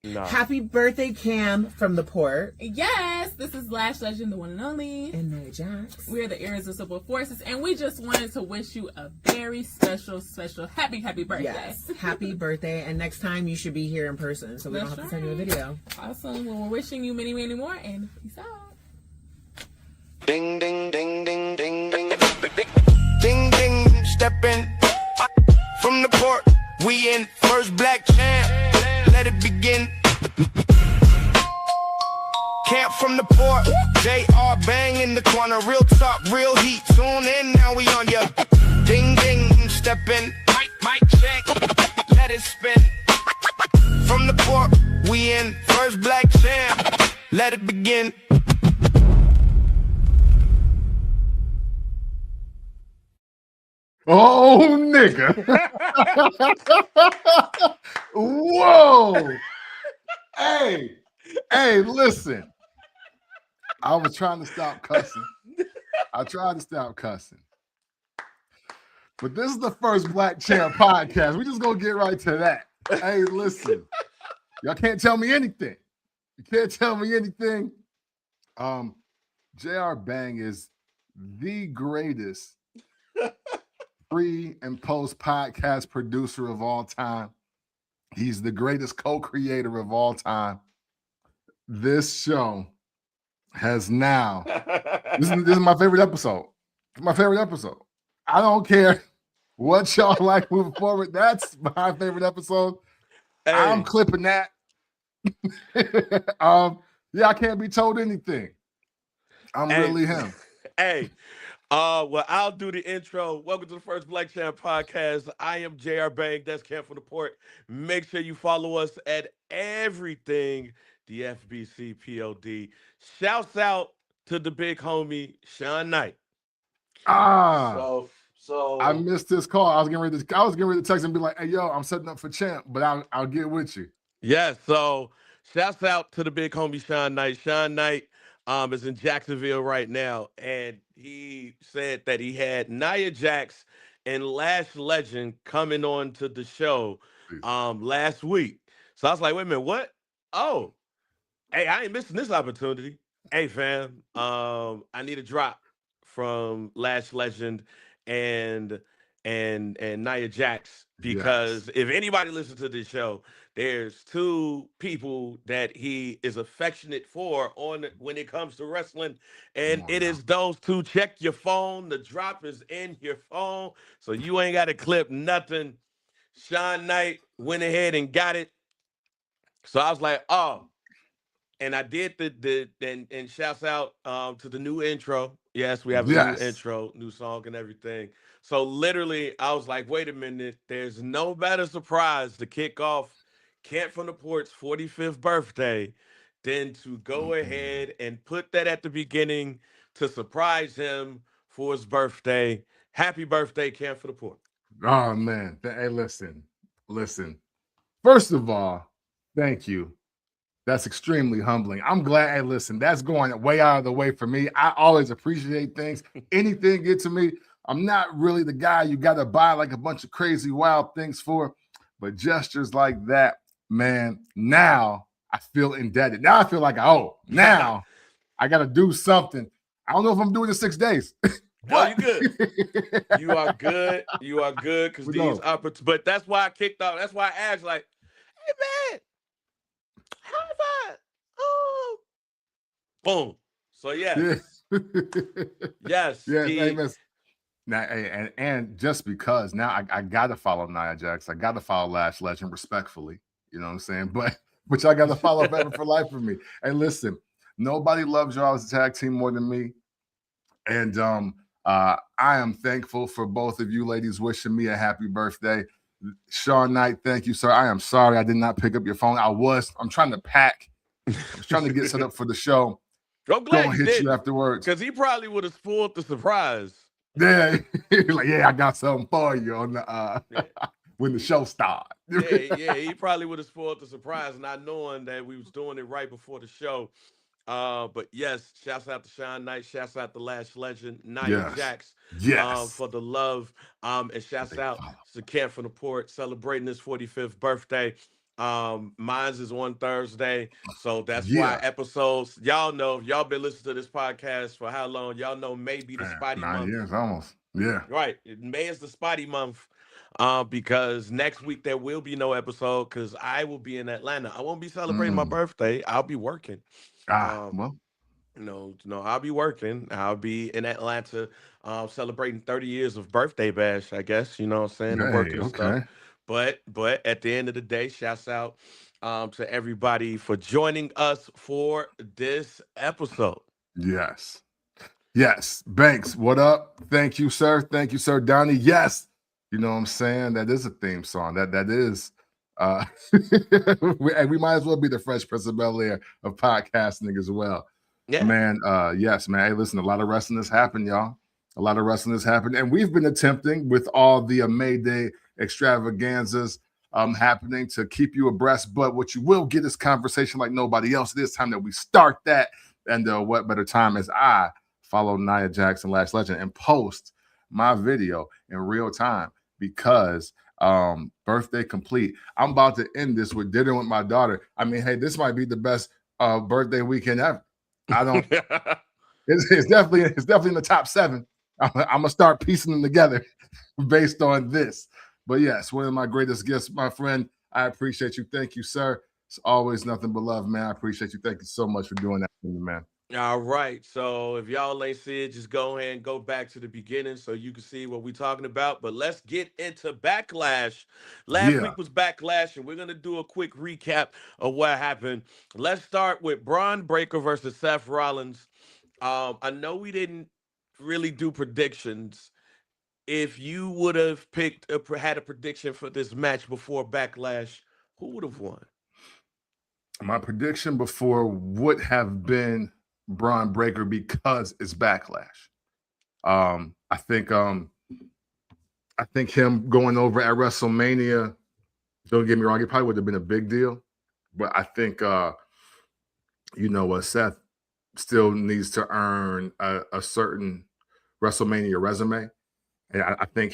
No. Happy birthday, Cam from the port. Yes, this is Lash Legend, the one and only. And Nia Jax. We're the Irresistible Forces, and we just wanted to wish you a very special happy birthday. Yes, happy birthday. And next time you should be here in person, so we don't have to send you a video. Awesome. Well, we're wishing you many, many more, and peace out. Ding, ding, ding, ding, ding, ding. Ding, ding, stepping from the port. We in first black champ. Let it begin. Camp from the port. JR bang in the corner. Real talk, real heat. Tune in, now we on ya. Ding, ding, stepping. Mic check. Let it spin. From the port. We in first black champ. Let it begin. Oh, nigga. Whoa. Hey, listen. I was trying to stop cussing. But this is the first Black Champ podcast. We just gonna get right to that. Hey, listen. Y'all can't tell me anything. You can't tell me anything. JR Bang is the greatest pre and post podcast producer of all time. He's the greatest co-creator of all time. This show has now, this is my favorite episode. It's my favorite episode. I don't care what y'all like moving forward. That's my favorite episode. Hey. I'm clipping that. Yeah, I can't be told anything. I'm really him. Hey. Well, I'll do the intro. Welcome to the first Black Champ podcast. I am JR Bang. That's Camp from the Port. Make sure you follow us at everything the FBC POD. Shouts out to the big homie Sean Knight. So I missed this call. I was getting ready to text and be like, "Hey, yo, I'm setting up for Champ, but I'll get with you." Yeah. So shouts out to the big homie Sean Knight. Sean Knight is in Jacksonville right now, and he said that he had Nia Jax and Lash Legend coming on to the show last week. So I was like, wait a minute, what? Oh, hey, I ain't missing this opportunity. Hey, fam, I need a drop from Lash Legend and Nia Jax, because if anybody listens to this show, there's two people that he is affectionate for when it comes to wrestling, and it is those two. Check your phone. The drop is in your phone, so you ain't got to clip nothing. Sean Knight went ahead and got it. So I was like, oh, and I did and shouts out to the new intro. Yes, we have a new intro, new song and everything. So literally, I was like, wait a minute, there's no better surprise to kick off Camp from the Port's 45th birthday than to go ahead and put that at the beginning to surprise him for his birthday. Happy birthday, Camp from the Port. Oh, man. Hey, listen. First of all, thank you. That's extremely humbling. I'm glad. Hey, listen, that's going way out of the way for me. I always appreciate things. Anything get to me. I'm not really the guy you got to buy like a bunch of crazy, wild things for, but gestures like that, man, now I feel indebted. Now I feel like, now I got to do something. I don't know if I'm doing it 6 days. No, you good. You are good. You are good, because these opportunities. But that's why I kicked off. That's why I asked, like, hey, man, how about, boom. So, yes. Yes. Yes. Now, and just because now I got to follow Nia Jax, I got to follow Lash Legend respectfully. You know what I'm saying? But y'all got to follow Forever for Life for me. And listen, nobody loves y'all as a tag team more than me. And I am thankful for both of you ladies wishing me a happy birthday. Sean Knight, thank you, sir. I am sorry I did not pick up your phone. I'm trying to pack. I was trying to get set up for the show. I'm glad Don't hit you afterwards. Because he probably would have spoiled the surprise. Yeah, like, I got something for you on the when the show starts. He probably would have spoiled the surprise, not knowing that we was doing it right before the show. But yes, shouts out to Sean Knight, shouts out to Lash Legend, Nia Jax, for the love. And shouts out to Camp from the Port celebrating his 45th birthday. Mine's is on Thursday, so that's why Yeah. episodes. Y'all know if y'all been listening to this podcast for how long? Y'all know May be the Man, spotty 9 month. years almost. Yeah. Right, May is the spotty month. Because next week there will be no episode because I will be in Atlanta. I won't be celebrating my Mm. birthday. I'll be working. Um, Well, no, I'll be working. I'll be in Atlanta, celebrating 30 years of birthday bash, I guess, you know what I'm saying, and hey, working and stuff. okay. But at the end of the day, shouts out to everybody for joining us for this episode. Yes. Yes. Banks, what up? Thank you, sir. Thank you, sir. Donnie. Yes. You know what I'm saying? That is a theme song. That is we might as well be the Fresh Prince of Bel-Air of podcasting as well. Yeah. Man, yes, man. Hey, listen, a lot of wrestling has happened, y'all. A lot of wrestling has happened. And we've been attempting with all the May Day extravaganzas happening to keep you abreast. But what you will get is conversation like nobody else. It is time that we start that. And what better time as I follow Nia Jackson, Lash Legend, and post my video in real time because birthday complete. I'm about to end this with dinner with my daughter. I mean, hey, this might be the best birthday weekend ever. I don't. It's definitely in the top 7. I'm gonna start piecing them together based on this. But yes, one of my greatest gifts, my friend. I appreciate you. Thank you, sir. It's always nothing but love, man. I appreciate you. Thank you so much for doing that for me, man. All right. So if y'all ain't see it, just go ahead and go back to the beginning so you can see what we're talking about. But let's get into Backlash. Last Yeah. week was Backlash, and we're gonna do a quick recap of what happened. Let's start with Braun Breaker versus Seth Rollins. I know we didn't really do predictions. If you would have had a prediction for this match before Backlash, who would have won? My prediction before would have been Braun Breaker because it's Backlash. I think him going over at WrestleMania, don't get me wrong, it probably would have been a big deal. But I think Seth still needs to earn a certain WrestleMania resume. And I think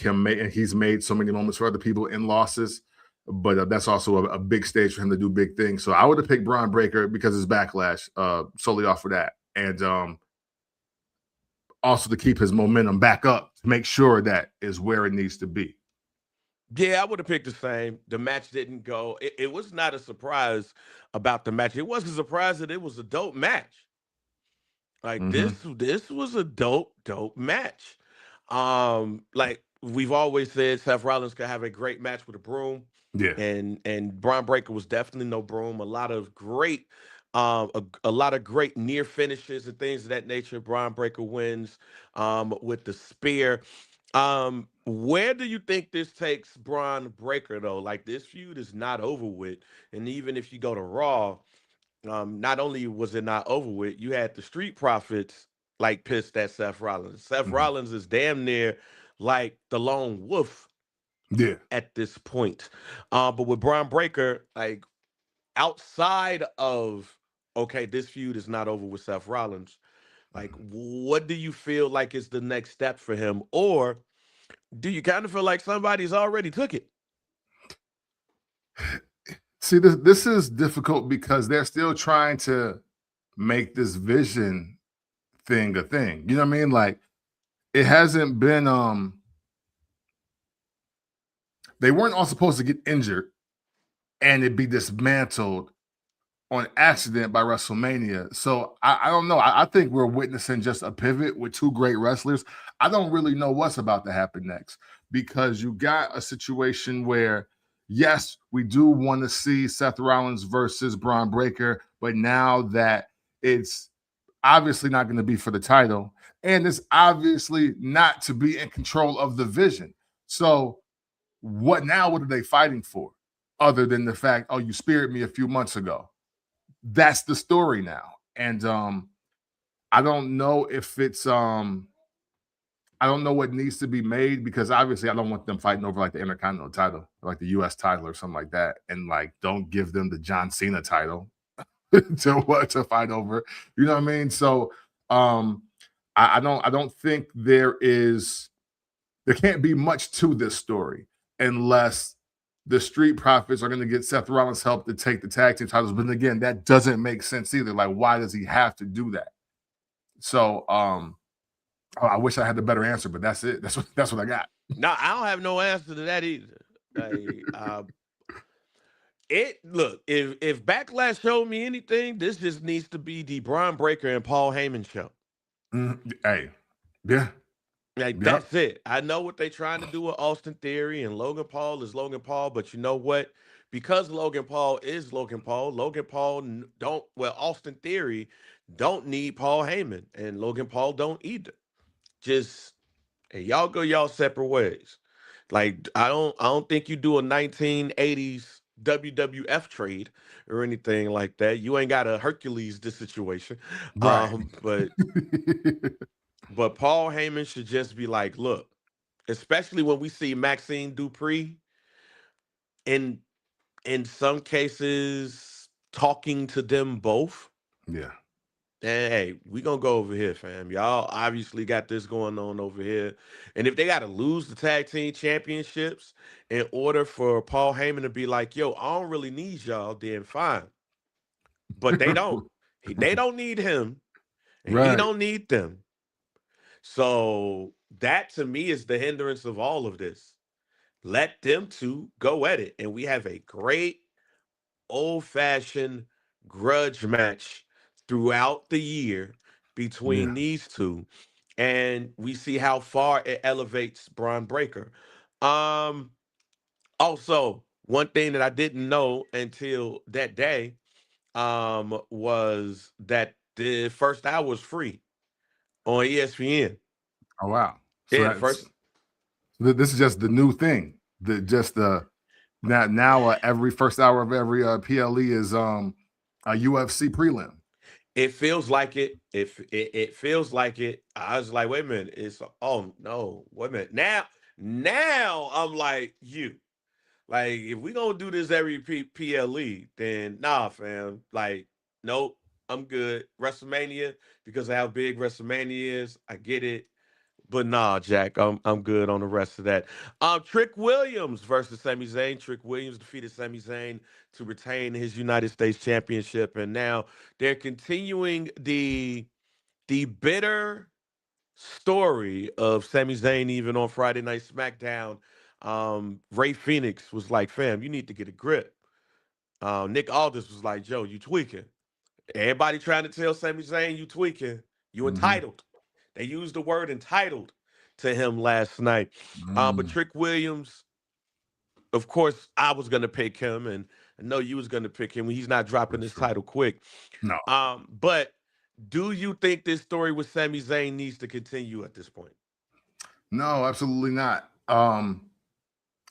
he's made so many moments for other people in losses, but that's also a big stage for him to do big things. So I would have picked Braun Breaker because it's Backlash, solely off of that. And also to keep his momentum back up, to make sure that is where it needs to be. Yeah, I would have picked the same. The match didn't go. It was not a surprise about the match. It was a surprise that it was a dope match. Like this was a dope match. Like we've always said, Seth Rollins could have a great match with a broom. Yeah. And Braun Breaker was definitely no broom. A lot of great near finishes and things of that nature. Braun Breaker wins with the spear. Where do you think this takes Braun Breaker though? Like this feud is not over with, and even if you go to Raw, not only was it not over with, you had the Street Profits like pissed at Seth Rollins. Seth Rollins is damn near like the lone wolf at this point. But with Braun Breaker, like outside of okay, this feud is not over with Seth Rollins. Like, what do you feel like is the next step for him, or do you kind of feel like somebody's already took it? See, this is difficult because they're still trying to make this vision thing a thing. You know what I mean? Like, it hasn't been they weren't all supposed to get injured and it be dismantled on accident by WrestleMania. So I don't know. I think we're witnessing just a pivot with two great wrestlers. I don't really know what's about to happen next because you got a situation where, yes, we do want to see Seth Rollins versus Braun Breaker, but now that it's obviously not going to be for the title and it's obviously not to be in control of the vision. So what now? What are they fighting for other than the fact, oh, you speared me a few months ago? That's the story now. And I don't know if it's I don't know what needs to be made because obviously I don't want them fighting over like the Intercontinental title, like the US title or something like that. And like don't give them the John Cena title to fight over. You know what I mean? So I don't think there can't be much to this story unless the Street Profits are going to get Seth Rollins help to take the tag team titles. But again, that doesn't make sense either. Like, why does he have to do that? So, I wish I had the better answer, but that's it. That's what I got. No, I don't have no answer to that either. Look, if Backlash showed me anything, this just needs to be the Braun Breaker and Paul Heyman show. Hey, yeah. Like, that's it. I know what they're trying to do with Austin Theory, and Logan Paul is Logan Paul, but you know what? Because Logan Paul is Logan Paul, Austin Theory don't need Paul Heyman, and Logan Paul don't either. Just, hey, y'all go y'all separate ways. Like, I don't think you do a 1980s WWF trade or anything like that. You ain't got a Hercules this situation. Right. But Paul Heyman should just be like, look, especially when we see Maxine Dupree in some cases talking to them both. Yeah. And hey, we gonna go over here, fam. Y'all obviously got this going on over here. And if they gotta lose the tag team championships in order for Paul Heyman to be like, yo, I don't really need y'all, then fine. But they don't. They don't need him. And he don't need them. So that to me is the hindrance of all of this. Let them two go at it. And we have a great old-fashioned grudge match throughout the year between these two. And we see how far it elevates Braun Breaker. Also, one thing that I didn't know until that day was that the first hour was free on ESPN. Oh wow! So yeah, this is just the new thing. Now every first hour of every PLE is a UFC prelim. It feels like it. It feels like it. I was like, wait a minute. Oh no, wait a minute. Now I'm like you. Like, if we gonna do this every PLE, then nah, fam. Like, nope, I'm good. WrestleMania, because of how big WrestleMania is, I get it. But nah, Jack, I'm good on the rest of that. Trick Williams versus Sami Zayn. Trick Williams defeated Sami Zayn to retain his United States Championship, and now they're continuing the bitter story of Sami Zayn. Even on Friday Night SmackDown, Ray Phoenix was like, "Fam, you need to get a grip." Nick Aldis was like, "Joe, you tweaking." Everybody trying to tell Sami Zayn you tweaking. You entitled. They used the word entitled to him last night. But Trick Williams, of course, I was going to pick him, and I know you was going to pick him. He's not dropping his title quick. No. But do you think this story with Sami Zayn needs to continue at this point? No, absolutely not. And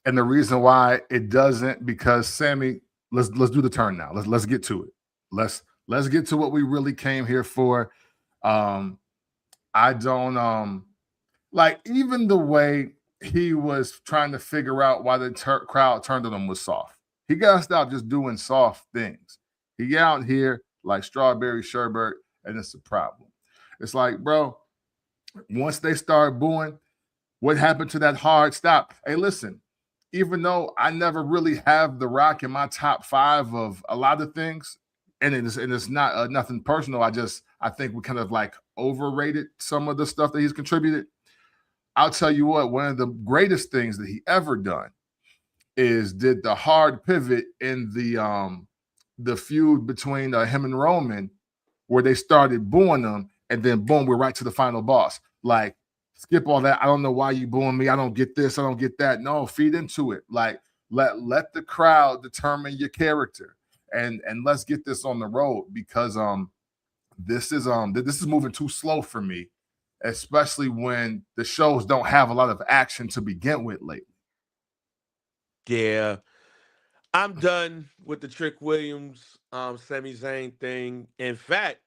the reason why it doesn't, because Sammy, let's do the turn now. Let's get to it. Let's get to what we really came here for. I don't like even the way he was trying to figure out why the crowd turned on him was soft. He got to stop just doing soft things. He get out here like strawberry sherbet, and it's a problem. It's like, bro, once they start booing, what happened to that hard stop? Hey, listen, even though I never really have The Rock in my top 5 of a lot of things, and it's not nothing personal. I think we kind of like overrated some of the stuff that he's contributed. I'll tell you what, one of the greatest things that he ever done is did the hard pivot in the feud between him and Roman, where they started booing him, and then boom, we're right to the final boss. Like, skip all that. I don't know why you booing me. I don't get this. I don't get that. No, feed into it. Like, let the crowd determine your character. And let's get this on the road, because this is moving too slow for me, especially when the shows don't have a lot of action to begin with lately. Yeah, I'm done with the Trick Williams, Sami Zayn thing. In fact,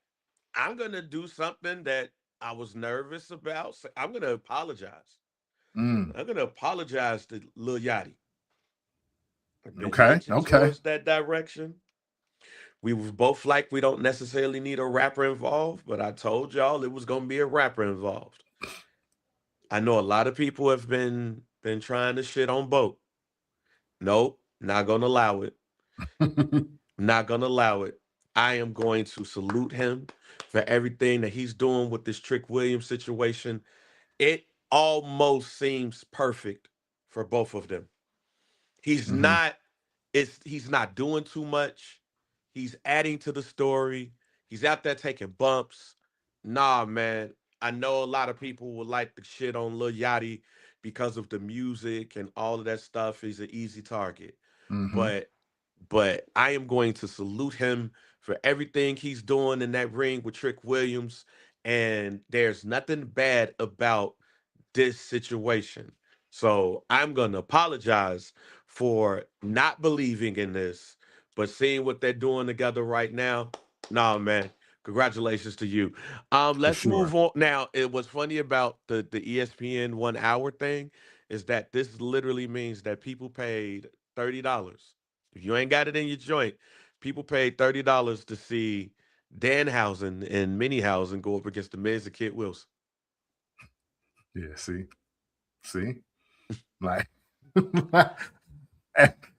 I'm gonna do something that I was nervous about. I'm gonna apologize. I'm gonna apologize to Lil Yachty. Okay. Towards that direction. We were both like, we don't necessarily need a rapper involved, but I told y'all it was going to be a rapper involved. I know a lot of people have been trying to shit on Boat. Nope. Not gonna allow it. Not gonna allow it. I am going to salute him for everything that he's doing with this Trick Williams situation. It almost seems perfect for both of them. He's Mm-hmm. not he's not doing too much. He's adding to the story. He's out there taking bumps. Nah, man. I know a lot of people would like the shit on Lil Yachty because of the music and all of that stuff. He's an easy target. Mm-hmm. But I am going to salute him for everything he's doing in that ring with Trick Williams. And there's nothing bad about this situation. So I'm going to apologize for not believing in this, but seeing what they're doing together right now. Nah, man. Congratulations to you. For Let's sure. move on. Now, it was funny about the ESPN 1 hour thing is that this literally means that people paid $30. If you ain't got it in your joint, people paid $30 to see Danhausen and Minniehausen go up against the Miz and Kid Wilson. Yeah, see, like,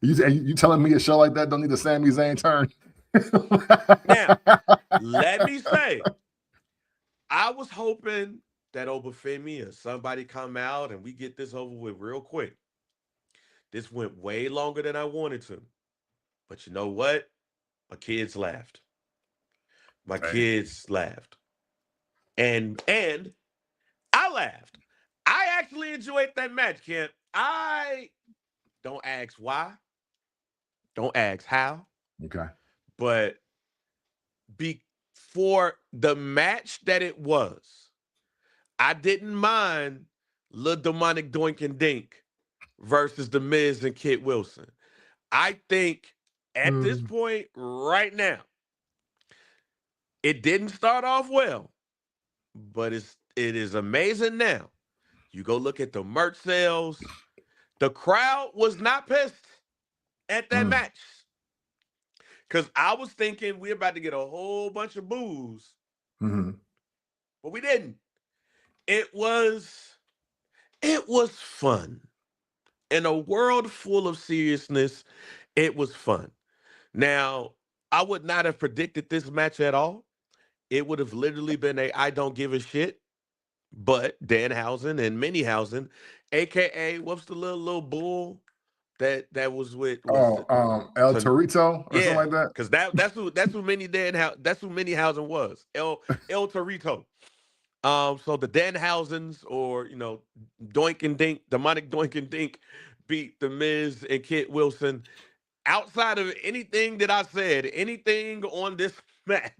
you telling me a show like that don't need a Sami Zayn turn? Now, let me say, I was hoping that Oba Femi or somebody come out and we get this over with real quick. This went way longer than I wanted to. But you know what? My kids laughed. My kids laughed. And I laughed. I actually enjoyed that match, Kent. I don't ask why. Don't ask how. Okay. But for the match that it was, I didn't mind Lil Demonic Doink and Dink versus The Miz and Kid Wilson. I think at this point right now, it didn't start off well, but it is amazing now. You go look at the merch sales. The crowd was not pissed at that match. Because I was thinking we're about to get a whole bunch of boos. Mm-hmm. But we didn't. It was fun. In a world full of seriousness, it was fun. Now, I would not have predicted this match at all. It would have literally been a I don't give a shit. But Danhausen and Minniehausen, aka what's the little bull that was with El Torito or something like that. Because that's who Minniehausen was. El Torito. So the Danhausens or Doink and Dink, Demonic Doink and Dink beat the Miz and Kid Wilson. Outside of anything that I said, anything on this match.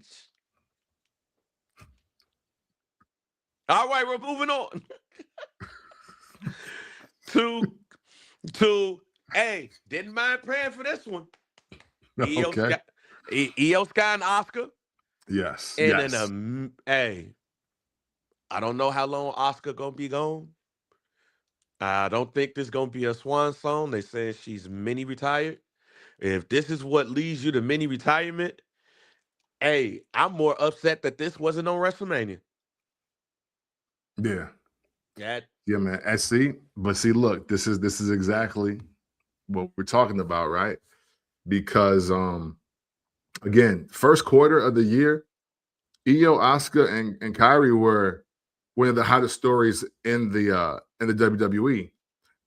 All right, we're moving on to didn't mind praying for this one. Okay. Io Sky and Oscar. Yes. And yes. then I don't know how long Oscar gonna be gone. I don't think this gonna be a swan song. They say she's mini retired. If this is what leads you to mini retirement, I'm more upset that this wasn't on WrestleMania. Yeah. Yeah, man. And see, look, this is exactly what we're talking about, right? Because again, first quarter of the year, Io, Asuka, and Kyrie were one of the hottest stories in the WWE.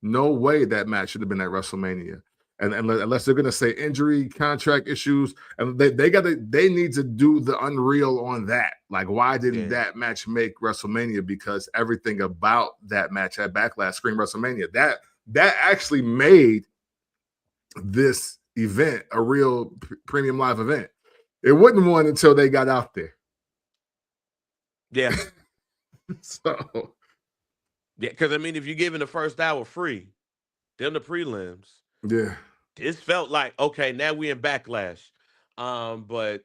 No way that match should have been at WrestleMania. And unless they're gonna say injury, contract issues, and they need to do the unreal on that. Like, why didn't that match make WrestleMania? Because everything about that match at Backlash screamed WrestleMania. That actually made this event a real premium live event. It wouldn't one until they got out there. Yeah. So yeah, because I mean, if you're giving the first hour free, then the prelims. Yeah. This felt like, okay, now we're in Backlash. But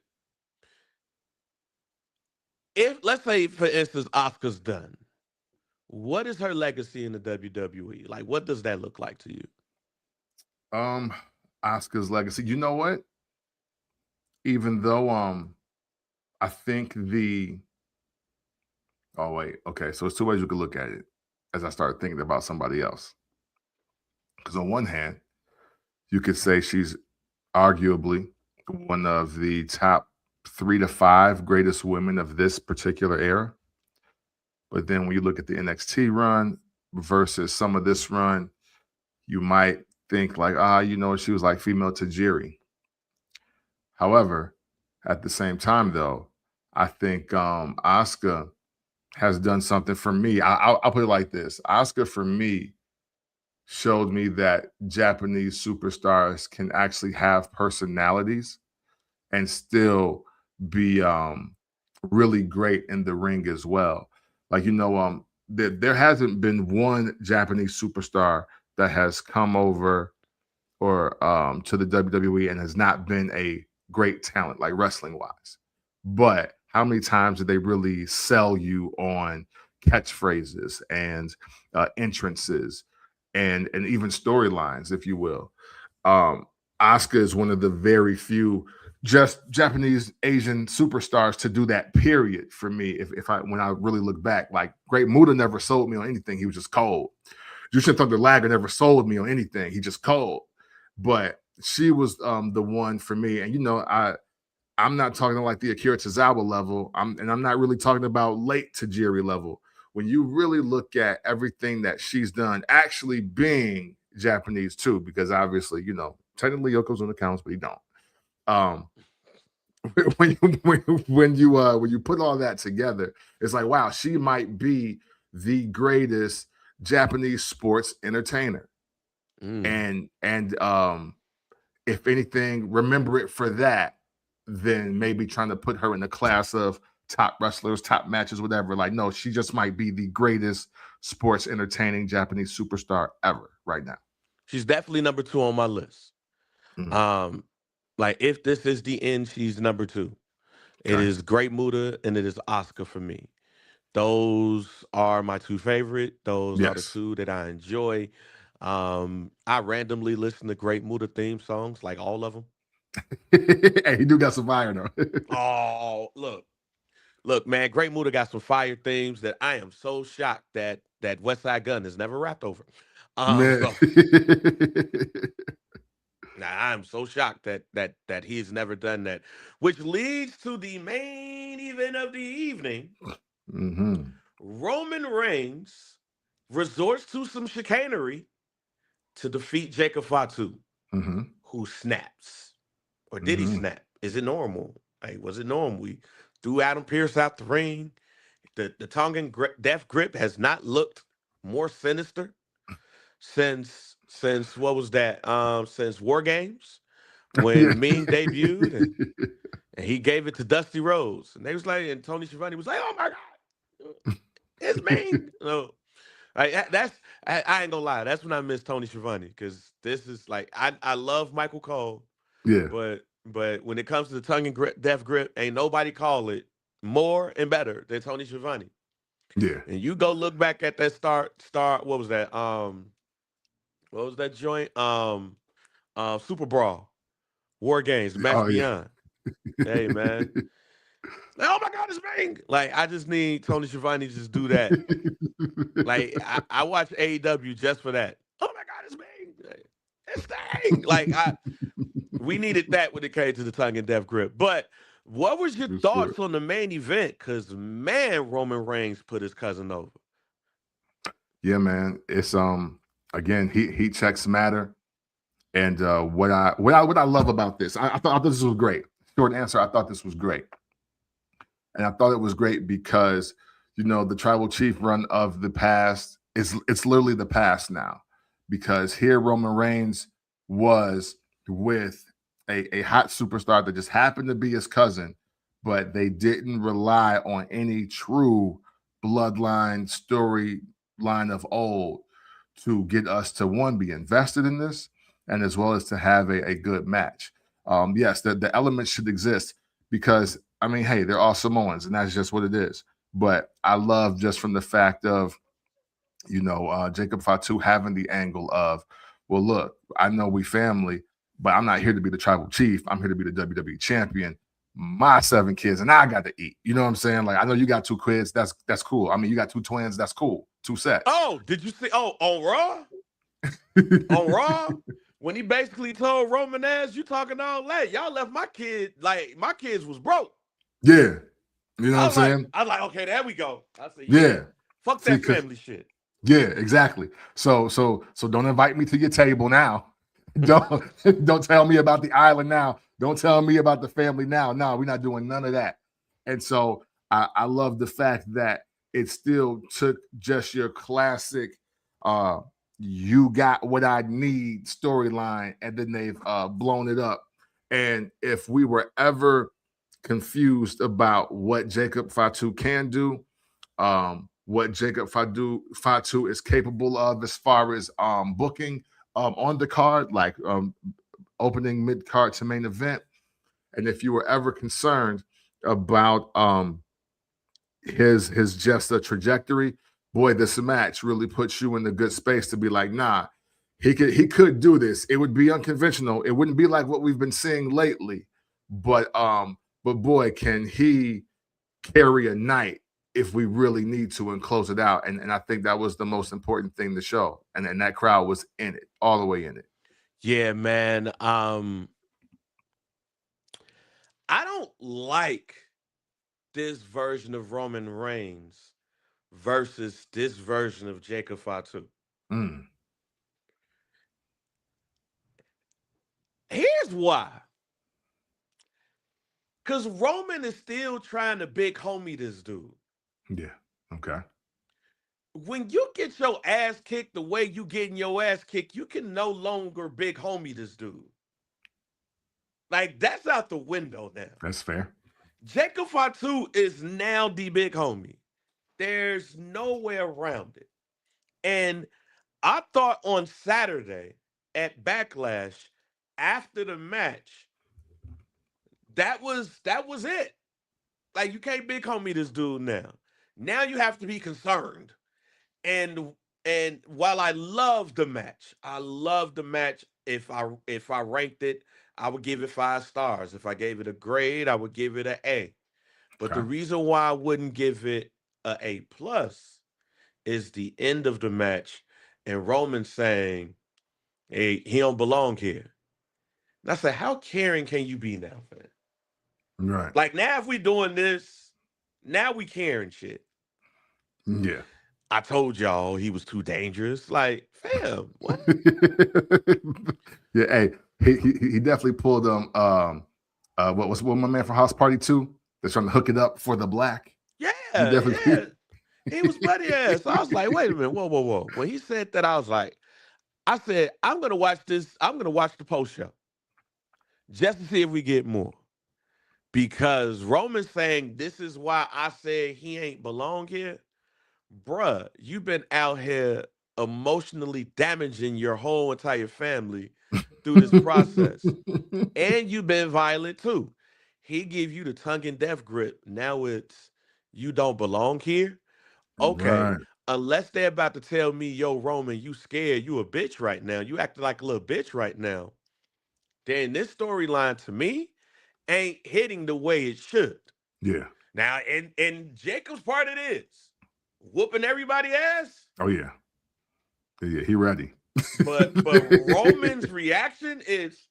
if, let's say, for instance, Asuka's done, what is her legacy in the WWE? Like, what does that look like to you? Asuka's legacy. You know what? Even though I think oh wait, okay, so there's two ways you could look at it as I start thinking about somebody else. Because on one hand, You could say she's arguably one of the top 3 to 5 greatest women of this particular era. But then when you look at the NXT run versus some of this run, you might think like, she was like female Tajiri. However, at the same time, though, I think Asuka has done something for me. I'll put it like this. Asuka, for me, showed me that Japanese superstars can actually have personalities and still be really great in the ring as well. Like, there hasn't been one Japanese superstar that has come over or to the WWE and has not been a great talent, like wrestling-wise. But how many times did they really sell you on catchphrases and entrances and even storylines, if you will? Asuka is one of the very few just Japanese Asian superstars to do that, period, for me. When I really look back, like Great Muta never sold me on anything. He was just cold. Jushin Thunder Liger never sold me on anything. He just cold. But she was the one for me. And, I'm not talking like the Akira Tozawa level. I'm not really talking about late Tajiri level. When you really look at everything that she's done, actually being Japanese too, because obviously, technically Yokozuna counts, but he don't. When you put all that together, it's like, wow, she might be the greatest Japanese sports entertainer. And if anything, remember it for that, then maybe trying to put her in the class of top wrestlers, top matches, whatever. Like, no, she just might be the greatest sports entertaining Japanese superstar ever right now. She's definitely number 2 on my list. Like, if this is the end, she's number 2. It is Great Muta and it is Asuka for me. Those are my 2 favorite. Those are the 2 that I enjoy. I randomly listen to Great Muta theme songs, like all of them. Hey, he do got some fire though. Oh, look, man, Great Muta got some fire themes that I am so shocked that West Side Gun has never rapped over. I'm so shocked that he's never done that, which leads to the main event of the evening. Roman Reigns resorts to some chicanery to defeat Jacob Fatu, who snaps. Or did he snap? Is it normal? Like, was it normal? We threw Adam Pearce out the ring. The Tongan death grip has not looked more sinister since what was that? Since War Games, when Ming debuted and he gave it to Dusty Rhodes, and they was like, and Tony Schiavone was like, "Oh my God, it's Ming." I ain't gonna lie. That's when I miss Tony Schiavone, because this is like, I love Michael Cole. Yeah. But when it comes to the tongue and death grip, ain't nobody call it more and better than Tony Schiavone. Yeah. And you go look back at that start. What was that? What was that joint? Super Brawl, War Games, Match Beyond. Yeah. Hey man. Like, oh my God, it's Ming. Like, I just need Tony Schiavone to just do that. Like, I watch AEW just for that. Oh my God, it's Ming. It's Sting. Like, we needed that when it came to the tongue and death grip. But what was your thoughts on the main event? Because, man, Roman Reigns put his cousin over. Yeah, man. It's again, heat checks matter. And what I love about this, I thought this was great. Short answer, I thought this was great. And I thought it was great because, the tribal chief run of the past it's literally the past now. Because here Roman Reigns was with a hot superstar that just happened to be his cousin, but they didn't rely on any true bloodline storyline of old to get us to, one, be invested in this, and as well as to have a good match. Yes, the elements should exist because, I mean, hey, they're all Samoans, and that's just what it is. But I love just from the fact of, Jacob Fatu having the angle of, well, look, I know we family, but I'm not here to be the tribal chief. I'm here to be the WWE champion. My 7 kids, and I got to eat. You know what I'm saying? Like, I know you got 2 kids. That's cool. I mean, you got 2 twins. That's cool. 2 sets. Oh, did you see? Oh, on Raw? On Raw? when he basically told Roman ass, you talking all that. Y'all left my kid, like my kids was broke. Yeah. You know what I'm saying? I was like, okay, there we go. I said, yeah, Yeah. fuck See, that family shit. yeah, exactly. So don't invite me to your table now. Don't tell me about the island now. Don't tell me about the family now. No, we're not doing none of that. And so I love the fact that it still took just your classic you got what I need storyline, and then they've blown it up. And if we were ever confused about what Jacob Fatu can do, what Jacob Fatu is capable of as far as booking on the card, like opening mid card to main event. And if you were ever concerned about his just a trajectory, boy, this match really puts you in the good space to be like, nah, he could do this. It would be unconventional. It wouldn't be like what we've been seeing lately, but boy, can he carry a night if we really need to and close it out. And I think that was the most important thing to show. And that crowd was in it, all the way in it. Yeah, man. I don't like this version of Roman Reigns versus this version of Jacob Fatu. Mm. Here's why. Because Roman is still trying to big homie this dude. Yeah. Okay. When you get your ass kicked the way you getting your ass kicked, you can no longer big homie this dude. Like, that's out the window now. That's fair. Jacob Fatu is now the big homie. There's no way around it. And I thought on Saturday at Backlash, after the match, that was it. Like, you can't big homie this dude now. Now you have to be concerned. And while I love the match, if I ranked it, I would give it 5 stars. If I gave it a grade, I would give it an A. But the reason why I wouldn't give it a A plus is the end of the match and Roman saying, hey, he don't belong here. And I said, how caring can you be now, fam? Right. Like, now if we doing this, now we caring shit. Yeah. I told y'all he was too dangerous. Like, fam, what? Yeah, hey, he definitely pulled what my man from House Party 2 that's trying to hook it up for the black. Yeah, yeah. He was buddy ass. So I was like, wait a minute, whoa. When he said that, I said, I'm gonna watch this. I'm gonna watch the post show just to see if we get more. Because Roman's saying this is why I said he ain't belong here. Bruh, you've been out here emotionally damaging your whole entire family through this process. And you've been violent too. He give you the tongue and death grip. Now it's you don't belong here. Okay. Right. Unless they're about to tell me, yo, Roman, you scared, you a bitch right now. You acting like a little bitch right now. Then this storyline to me ain't hitting the way it should. Yeah. Now, and Jacob's part of this. Whooping everybody ass. Oh yeah, he ready. But Roman's reaction is,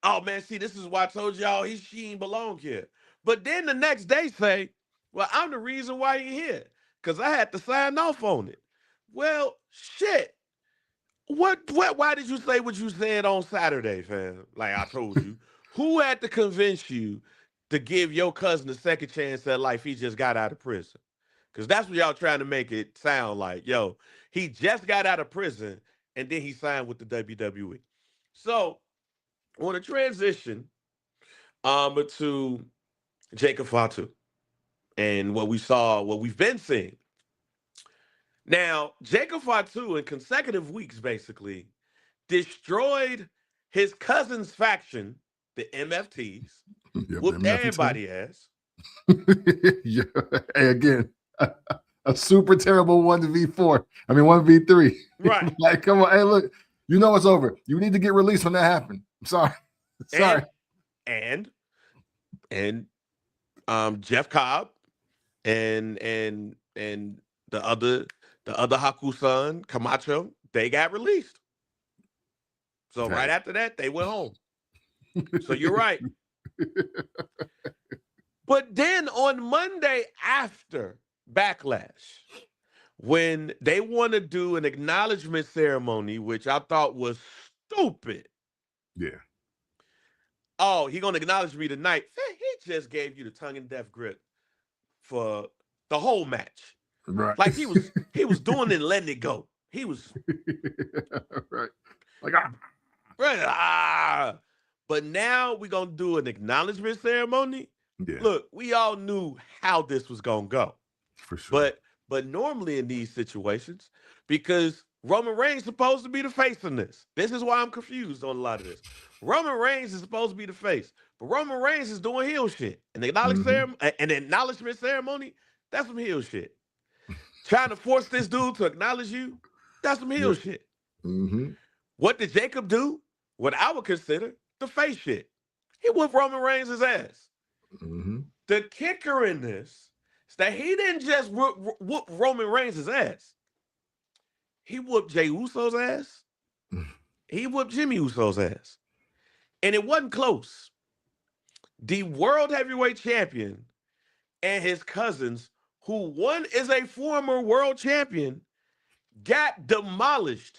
oh man, see, this is why I told y'all she ain't belong here. But then the next day say, well, I'm the reason why he here because I had to sign off on it. Well, shit. What? Why did you say what you said on Saturday, fam? Like I told you, who had to convince you to give your cousin a second chance at life? He just got out of prison. Because that's what y'all trying to make it sound like. Yo, he just got out of prison and then he signed with the WWE. So, I want to transition to Jacob Fatu and what we've been seeing. Now, Jacob Fatu in consecutive weeks basically destroyed his cousin's faction, the MFTs, whooped everybody ass. Yeah. Hey, again. A super terrible 1v4. I mean 1v3. Right. Like, come on. Hey, look, you know it's over. You need to get released when that happened. I'm sorry. Sorry. And Jeff Cobb and the other Haku son, Camacho, they got released. So right after that, they went home. So you're right. But then on Monday after Backlash, when they want to do an acknowledgement ceremony, which I thought was stupid. Yeah. Oh, he gonna acknowledge me tonight. He just gave you the tongue and death grip for the whole match. Right. Like he was doing it and letting it go. He was right. Like But now we're gonna do an acknowledgement ceremony. Yeah. Look, we all knew how this was gonna go. For sure. But normally in these situations, because Roman Reigns is supposed to be the face in this. This is why I'm confused on a lot of this. Roman Reigns is supposed to be the face, but Roman Reigns is doing heel shit. And the acknowledgement ceremony, that's some heel shit. Trying to force this dude to acknowledge you, that's some heel shit. Mm-hmm. What did Jacob do? What I would consider the face shit. He whooped Roman Reigns' ass. Mm-hmm. The kicker in this is that he didn't just whoop Roman Reigns' ass. He whooped Jey Uso's ass. He whooped Jimmy Uso's ass. And it wasn't close. The World Heavyweight Champion and his cousins, who one is a former world champion, got demolished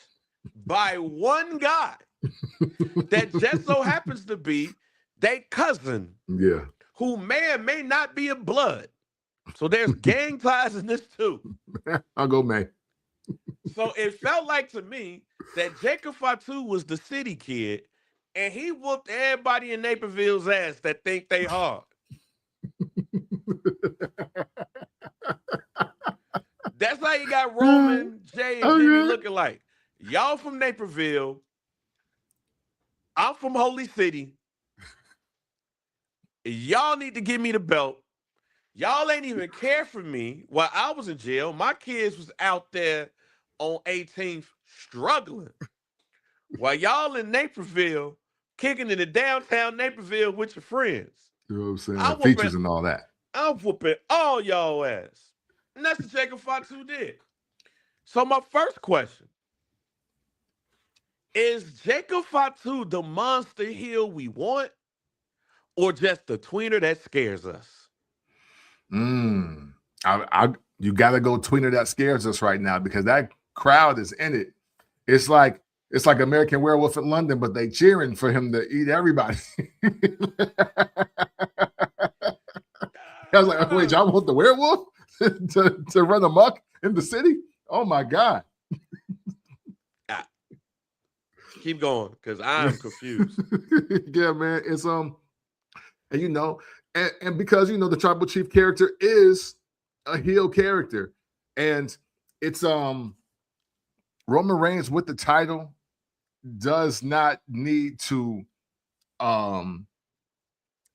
by one guy that just so happens to be their cousin. Yeah. Who may or may not be of blood. So there's gang ties in this too. I'll go, man. So it felt like to me that Jacob Fatu was the city kid and he whooped everybody in Naperville's ass that think they hard. That's how you got Roman, Jay, and Jimmy looking like. Y'all from Naperville. I'm from Holy City. Y'all need to give me the belt. Y'all ain't even care for me while I was in jail. My kids was out there on 18th struggling. While y'all in Naperville, kicking in the downtown Naperville with your friends. You know what I'm saying? The features and all that. I'm whooping all y'all ass. And that's what Jacob Fatu did. So my first question, is Jacob Fatu the monster heel we want? Or just the tweener that scares us? You got to go tweener that scares us right now because that crowd is in it. It's like American Werewolf in London, but they cheering for him to eat everybody. I was like, wait, y'all want the werewolf to run amok in the city? Oh my God. Keep going, because I'm confused. Yeah, man. It's and you know, and because you know the tribal chief character is a heel character, and it's Roman Reigns with the title does not need to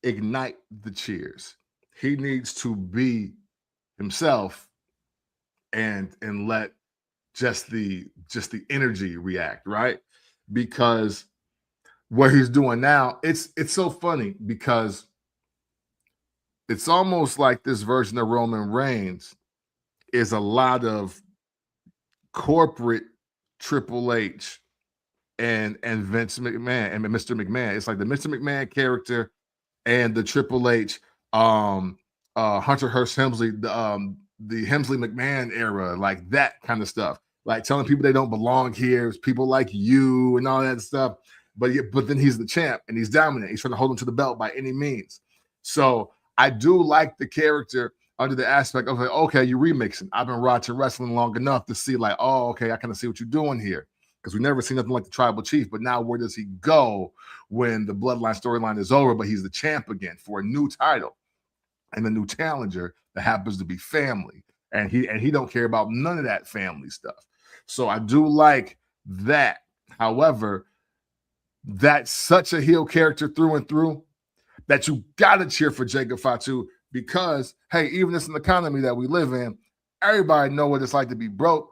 ignite the cheers. He needs to be himself and let just the energy react, right? Because what he's doing now, it's so funny because it's almost like this version of Roman Reigns is a lot of corporate Triple H and Vince McMahon and Mr. McMahon. It's like the Mr. McMahon character and the Triple H, Hunter Hearst Helmsley, the Helmsley McMahon era, like that kind of stuff. Like telling people they don't belong here, it's people like you and all that stuff. But then he's the champ and he's dominant. He's trying to hold him to the belt by any means. So I do like the character under the aspect of like, okay, you're remixing. I've been watching wrestling long enough to see like, oh, okay, I kind of see what you're doing here. Because we never seen nothing like the tribal chief. But now where does he go when the bloodline storyline is over, but he's the champ again for a new title and a new challenger that happens to be family. And he don't care about none of that family stuff. So I do like that. However, that's such a heel character through and through that you got to cheer for Jacob Fatu because, hey, even in the economy that we live in, everybody know what it's like to be broke,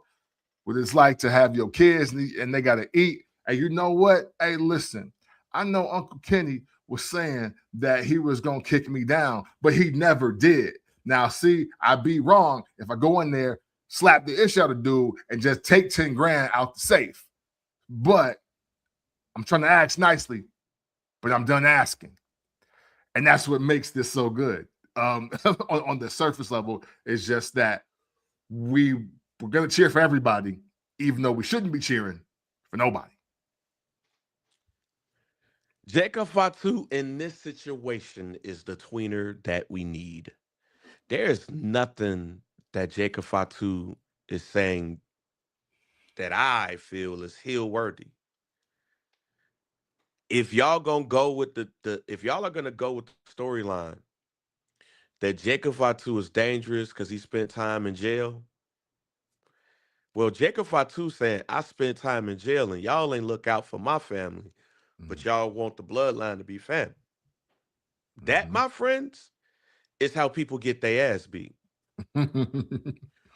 what it's like to have your kids and they got to eat. And you know what? Hey, listen, I know Uncle Kenny was saying that he was going to kick me down, but he never did. Now, see, I'd be wrong if I go in there, slap the ish out of dude, and just take 10 grand out the safe. But I'm trying to ask nicely, but I'm done asking. And that's what makes this so good. On the surface level, it's just that we're going to cheer for everybody, even though we shouldn't be cheering for nobody. Jacob Fatu in this situation is the tweener that we need. There's nothing that Jacob Fatu is saying that I feel is heel worthy. If y'all gonna go with if y'all are gonna go with the storyline that Jacob Fatu is dangerous because he spent time in jail, well, Jacob Fatu saying I spent time in jail and y'all ain't look out for my family, but y'all want the bloodline to be family. That, my friends, is how people get their ass beat.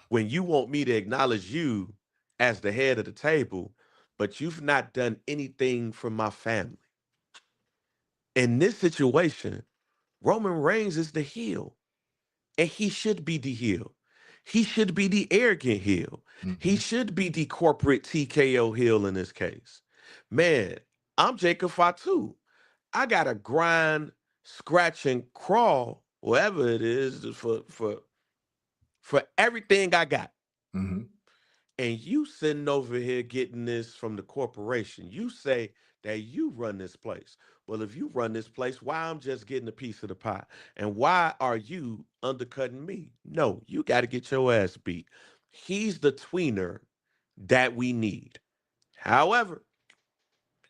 When you want me to acknowledge you as the head of the table, but you've not done anything for my family. In this situation, Roman Reigns is the heel, and he should be the heel. He should be the arrogant heel. He should be the corporate TKO heel in this case. Man, I'm Jacob Fatu. I got to grind, scratch, and crawl, whatever it is, for everything I got. And you sitting over here getting this from the corporation. You say that you run this place. Well, if you run this place, why I'm just getting a piece of the pie? And why are you undercutting me? No, you got to get your ass beat. He's the tweener that we need. However,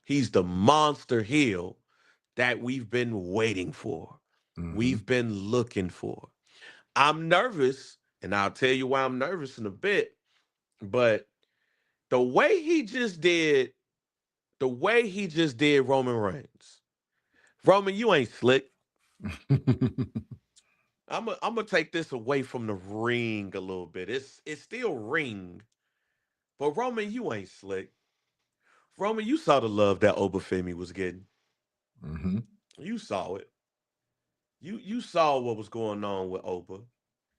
he's the monster heel that we've been waiting for. We've been looking for. I'm nervous, and I'll tell you why I'm nervous in a bit. But the way he just did Roman Reigns. Roman, you ain't slick. I'm gonna take this away from the ring a little bit. It's still ring, but Roman, you ain't slick. Roman, you saw the love that Oba Femi was getting. You saw it. You saw what was going on with Oba.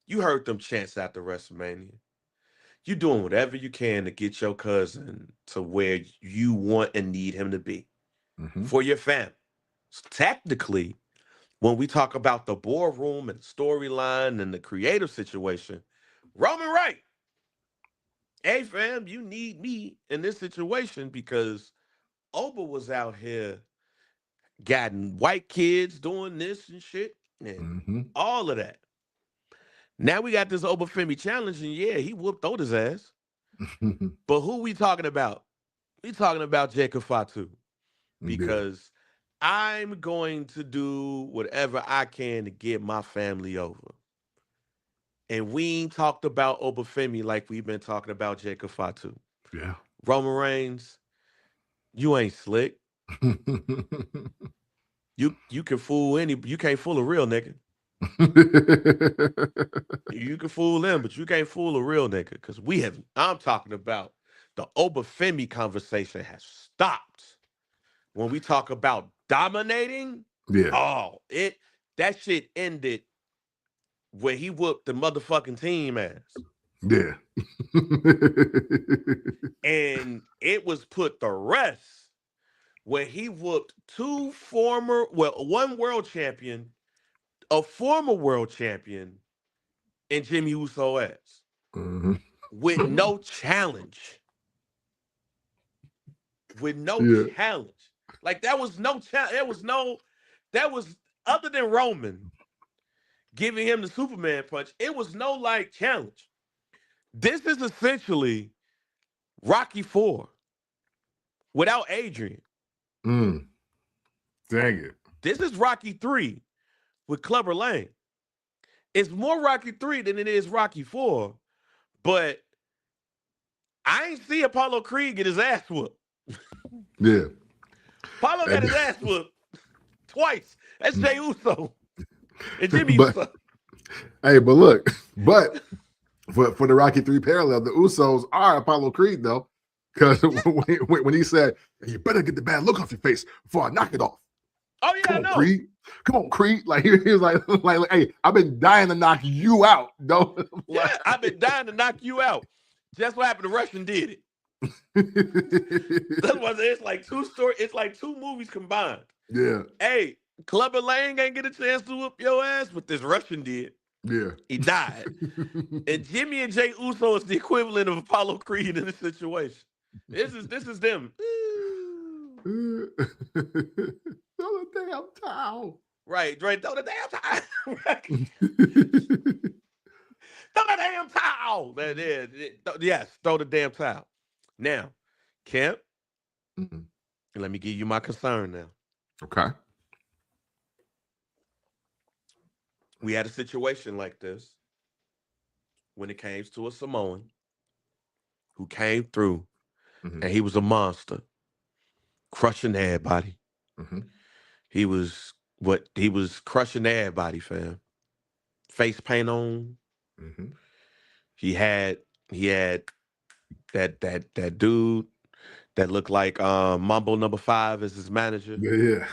You heard them chants after WrestleMania. You doing whatever you can to get your cousin to where you want and need him to be for your family. So technically, when we talk about the boardroom and storyline and the creative situation, Roman right. Hey, fam, you need me in this situation because Oba was out here getting white kids doing this and shit and all of that. Now we got this Oba Femi challenge, and yeah, he whooped Oda's ass. But who we talking about? We talking about Jacob Fatu. Because I'm going to do whatever I can to get my family over. And we ain't talked about Oba Femi like we've been talking about Jacob Fatu. Yeah. Roman Reigns, you ain't slick. You can fool you can't fool a real nigga. You can fool them, but you can't fool a real nigga. Because I'm talking about the Oba Femi conversation has stopped. When we talk about dominating, that shit ended when he whooped the motherfucking team ass. Yeah. And it was put to rest when he whooped one world champion, a former world champion, and Jimmy Uso ass. With no challenge. With no challenge. Like, that was no challenge. That was other than Roman giving him the Superman punch, it was no, like, challenge. This is essentially Rocky IV without Adrian. Dang it. This is Rocky III with Clubber Lang. It's more Rocky III than it is Rocky IV, but I ain't see Apollo Creed get his ass whooped. Yeah. Apollo got his ass whooped twice. That's Jey Uso and Jimmy Uso. Hey, but look, for the Rocky III parallel, the Usos are Apollo Creed, though, because when he said, "You better get the bad look off your face before I knock it off." Oh yeah, Come on, Creed. Come on, Creed. Like he was like, "Hey, I've been dying to knock you out, though." Yeah, I've been dying to knock you out. Just what happened to Russian did it. That's why it's like two stories. It's like two movies combined. Yeah. Hey, Clubber Lang ain't get a chance to whoop your ass, but this Russian did. Yeah. He died. And Jimmy and Jay Uso is the equivalent of Apollo Creed in this situation. This is them. Throw the damn towel. Right. Throw the damn towel. Throw the damn towel. Yes, throw the damn towel. Now, Kemp, let me give you my concern now. Okay. We had a situation like this when it came to a Samoan who came through and he was a monster, crushing everybody. He was crushing everybody, fam. Face paint on. He had that dude that looked like Mambo number 5 as his manager. Yeah.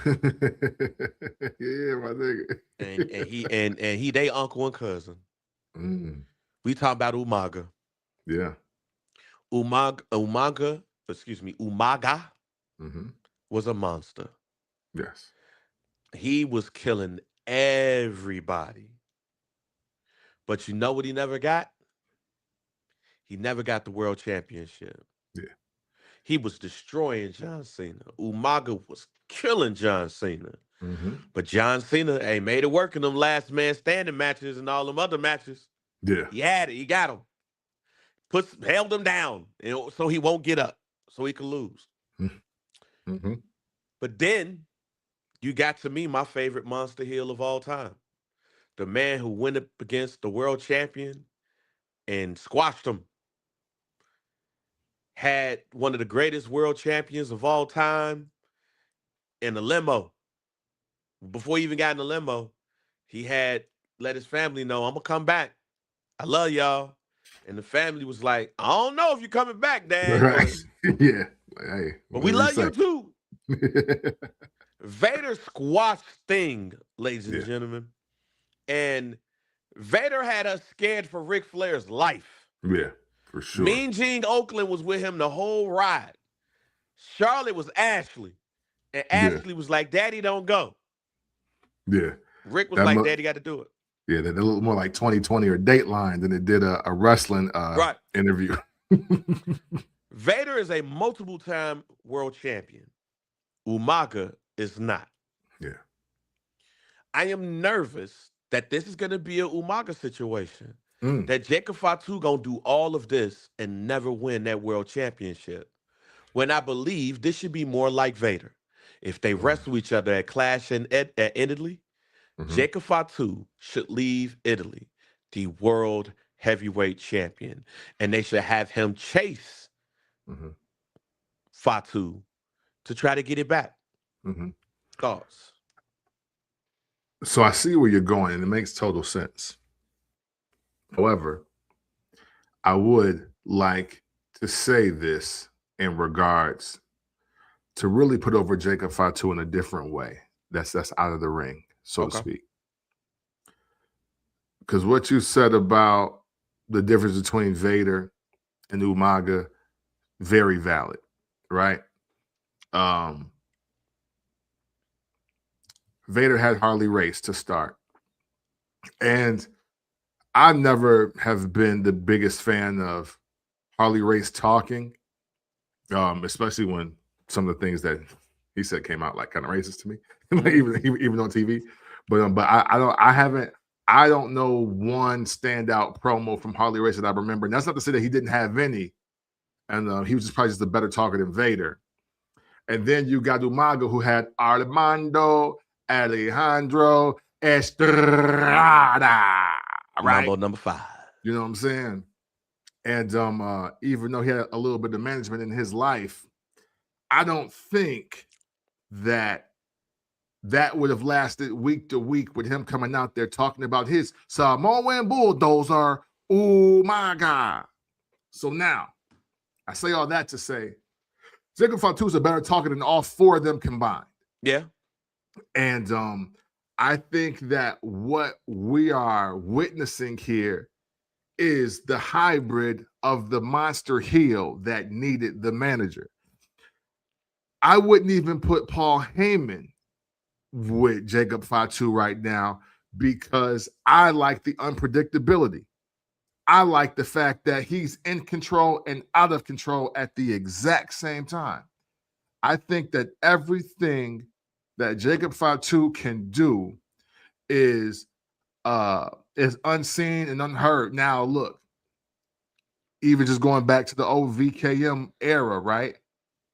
Yeah, my nigga. and he they uncle and cousin. We talking about Umaga. Yeah. Umaga was a monster. Yes. He was killing everybody. But you know what he never got? He never got the world championship. Yeah. He was destroying John Cena. Umaga was killing John Cena. But John Cena, made it work in them last man standing matches and all them other matches. Yeah. He had it. He got him. Held him down so he won't get up, so he could lose. But then you got to me my favorite monster heel of all time. The man who went up against the world champion and squashed him. Had one of the greatest world champions of all time in the limo. Before he even got in the limo, he had let his family know, I'm going to come back. I love y'all. And the family was like, I don't know if you're coming back, Dad. Right. Yeah. Hey, but we love you too. Vader squashed Sting, ladies and gentlemen. And Vader had us scared for Ric Flair's life. Yeah, for sure. Mean Gene Oakland was with him the whole ride. Charlotte was Ashley. And Ashley was like, Daddy, don't go. Yeah. Rick was like, Daddy got to do it. Yeah, they look more like 2020 or Dateline than it did a wrestling interview. Vader is a multiple-time world champion. Umaga is not. Yeah. I am nervous that this is going to be a Umaga situation. That Jacob Fatu going to do all of this and never win that world championship. When I believe this should be more like Vader. If they wrestle each other at Clash in Italy, Jacob Fatu should leave Italy, the world heavyweight champion. And they should have him chase Fatu to try to get it back. Thoughts? So I see where you're going, and it makes total sense. However, I would like to say this in regards to really put over Jacob Fatu in a different way. That's out of the ring, so to speak. Because what you said about the difference between Vader and Umaga, very valid, right? Vader had Harley Race to start. And I never have been the biggest fan of Harley Race talking, especially when some of the things that he said came out like kind of racist to me, even on TV. But I don't know one standout promo from Harley Race that I remember. And that's not to say that he didn't have any. And he was just probably just a better talker than Vader. And then you got Umaga, who had Armando Alejandro Estrada. Right? Mambo number 5. You know what I'm saying? And even though he had a little bit of management in his life, I don't think that would have lasted week to week with him coming out there talking about his Samoan bulldozer. Oh my God. So now, I say all that to say, Jacob Fatu is a better talker than all 4 of them combined. Yeah. And I think that what we are witnessing here is the hybrid of the monster heel that needed the manager. I wouldn't even put Paul Heyman with Jacob Fatu right now because I like the unpredictability. I like the fact that he's in control and out of control at the exact same time. I think that everything that Jacob Fatu can do is unseen and unheard. Now, look, even just going back to the old VKM era, right?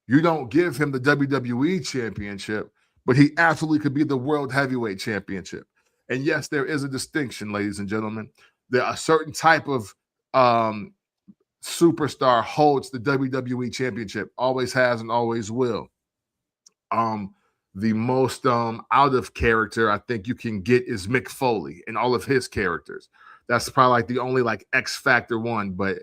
You don't give him the WWE championship, but he absolutely could be the world heavyweight championship. And yes, there is a distinction, ladies and gentlemen. There are a certain type of superstar holds the WWE championship, always has and always will. The most out of character I think you can get is Mick Foley and all of his characters. That's probably like the only like X Factor one, but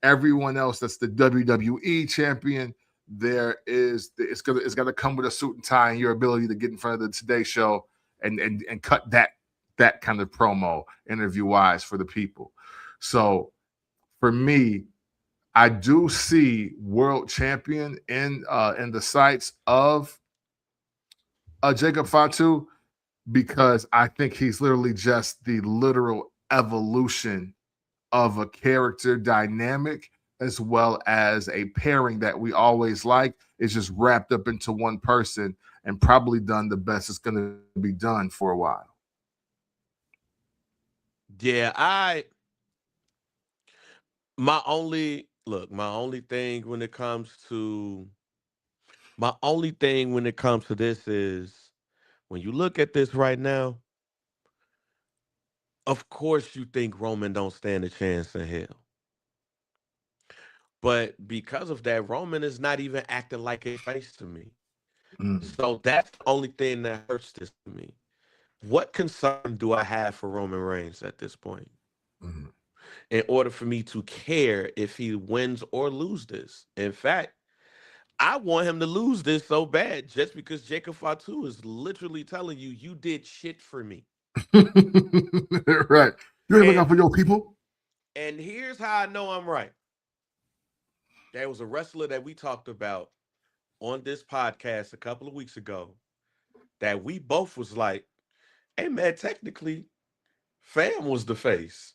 everyone else that's the WWE champion, it's gonna come with a suit and tie and your ability to get in front of the Today Show and cut that kind of promo interview wise for the people. So for me, I do see world champion in the sights of Jacob Fatu because I think he's literally just the literal evolution of a character dynamic as well as a pairing that we always like. It's just wrapped up into one person and probably done the best it's going to be done for a while. Yeah, my only thing when it comes to this is when you look at this right now, of course you think Roman don't stand a chance in hell. But because of that, Roman is not even acting like a face to me. So that's the only thing that hurts this to me. What concern do I have for Roman Reigns at this point? In order for me to care if he wins or loses this. In fact, I want him to lose this so bad just because Jacob Fatu is literally telling you, you did shit for me. Right. You ain't looking out for your people. And here's how I know I'm right. There was a wrestler that we talked about on this podcast a couple of weeks ago that we both was like, hey man, technically, Fam was the face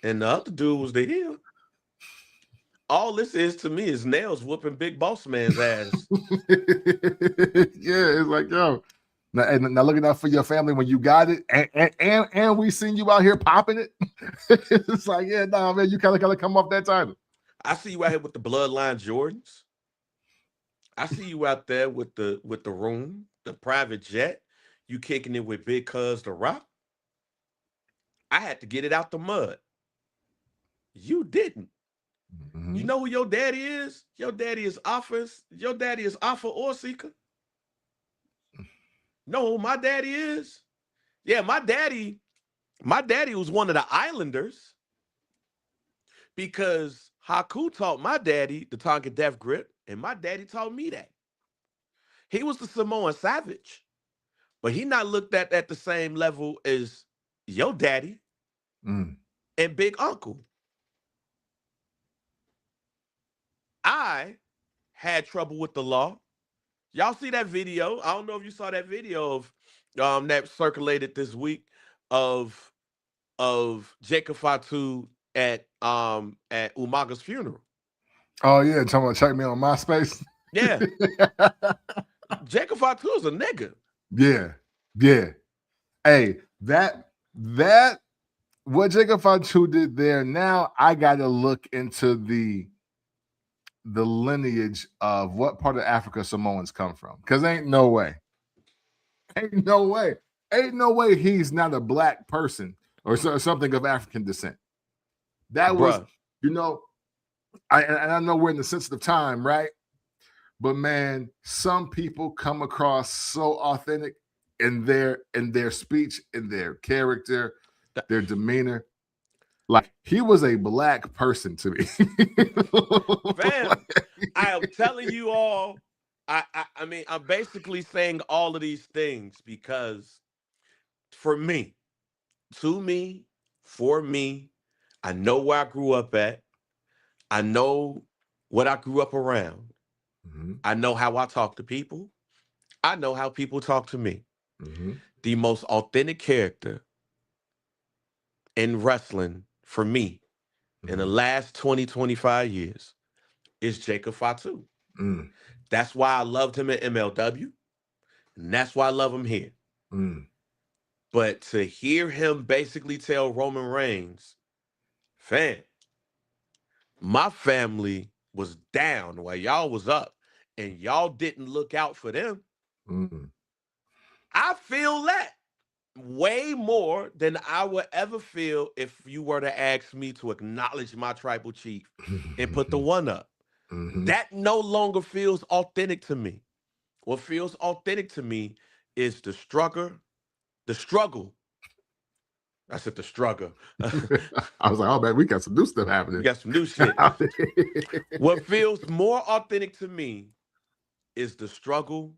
and the other dude was the heel. All this is to me is Nails whooping Big Boss Man's ass. Yeah, it's like, yo, now looking out for your family when you got it, and we seen you out here popping it. It's like, yeah, nah, man, you kind of come off that title. I see you out here with the Bloodline Jordans. I see you out there with the room, the private jet. You kicking it with Big Cuz the Rock. I had to get it out the mud. You didn't. You know who your daddy is? Your daddy is Alpha. Your daddy is Alpha or Seeker. Know who my daddy is? Yeah, my daddy was one of the Islanders because Haku taught my daddy the Tonka Death Grip, and my daddy taught me that. He was the Samoan Savage, but he not looked at the same level as your daddy and Big Uncle. I had trouble with the law. Y'all see that video? I don't know if you saw that video of that circulated this week of Jacob Fatu at Umaga's funeral. Oh yeah, talking about check me on MySpace. Yeah. Jacob Fatu is a nigga. Yeah. Hey, that what Jacob Fatu did there. Now I got to look into the lineage of what part of Africa Samoans come from, because ain't no way he's not a black person or something of African descent. That was, I know we're in the sensitive time, right? But man, some people come across so authentic in their speech, in their character, their demeanor. Like, he was a black person to me. Fam, I am telling you all, I mean, I'm basically saying all of these things because for me, to me, for me, I know where I grew up at. I know what I grew up around. Mm-hmm. I know how I talk to people. I know how people talk to me. Mm-hmm. The most authentic character in wrestling for me in the last 20, 25 years is Jacob Fatu. Mm-hmm. That's why I loved him at MLW. And that's why I love him here. Mm-hmm. But to hear him basically tell Roman Reigns, fam, my family was down while y'all was up and y'all didn't look out for them. Mm-hmm. I feel that way more than I would ever feel if you were to ask me to acknowledge my tribal chief and put the one up. Mm-hmm. That no longer feels authentic to me. What feels authentic to me is the struggle. I said the struggle. I was like, oh man, we got some new stuff happening. We got some new shit. What feels more authentic to me is the struggle,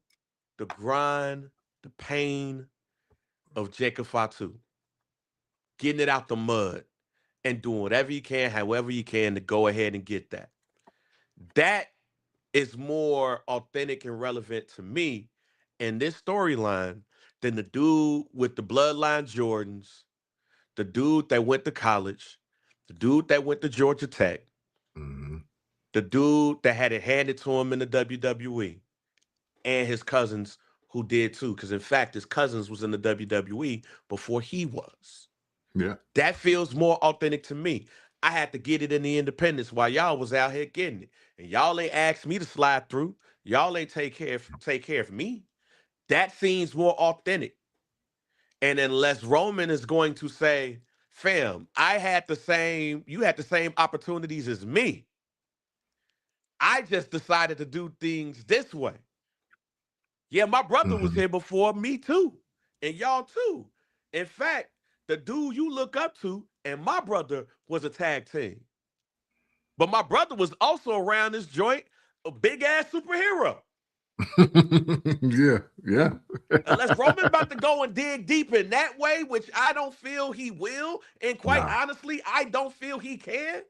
the grind, the pain of Jacob Fatu. Getting it out the mud and doing whatever you can, however you can to go ahead and get that. That is more authentic and relevant to me in this storyline than the dude with the bloodline Jordans, the dude that went to college, the dude that went to Georgia Tech, Mm-hmm. the dude that had it handed to him in the WWE, and his cousins who did too. Because in fact, his cousins was in the WWE before he was. Yeah. That feels more authentic to me. I had to get it in the independence while y'all was out here getting it. And y'all ain't asked me to slide through. Y'all ain't take care of me. That seems more authentic. And unless Roman is going to say, fam, you had the same opportunities as me. I just decided to do things this way. Yeah, my brother was here before me too. And y'all too. In fact, the dude you look up to and my brother was a tag team. But my brother was also around this joint, a big ass superhero. Yeah. Unless Roman about to go and dig deep in that way, which I don't feel he will, and quite honestly, I don't feel he can.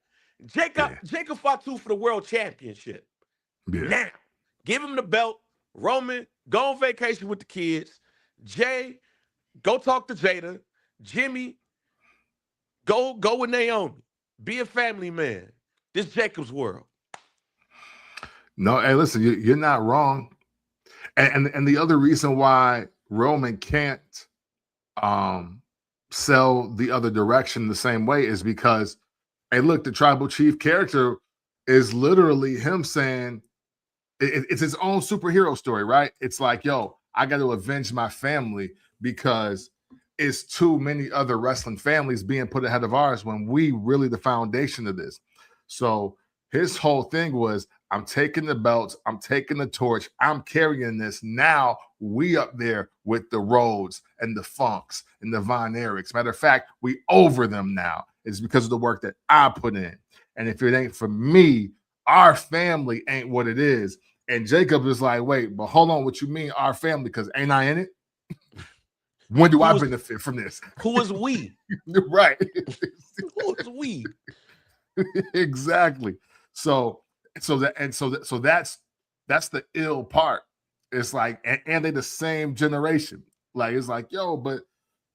Jacob Fatu for the world championship. Yeah. Now, give him the belt. Roman, go on vacation with the kids. Jay, go talk to Jada. Jimmy, go with Naomi. Be a family man. This Jacob's world. No, hey, listen, you're not wrong. And the other reason why Roman can't sell the other direction the same way is because, hey, look, the tribal chief character is literally him saying it's his own superhero story, right? It's like, yo, I got to avenge my family because it's too many other wrestling families being put ahead of ours when we really the foundation of this. So his whole thing was, I'm taking the belts, I'm taking the torch, I'm carrying this. Now we up there with the Rhodes and the Funks and the Von Erichs. Matter of fact, we over them now. It's because of the work that I put in. And if it ain't for me, our family ain't what it is. And Jacob is like, wait, but hold on, what you mean our family? Because ain't I in it? When do I benefit from this? Who is we? Right. Who is we? Exactly. So that's the ill part. It's like, and they the same generation. Like, it's like, yo, but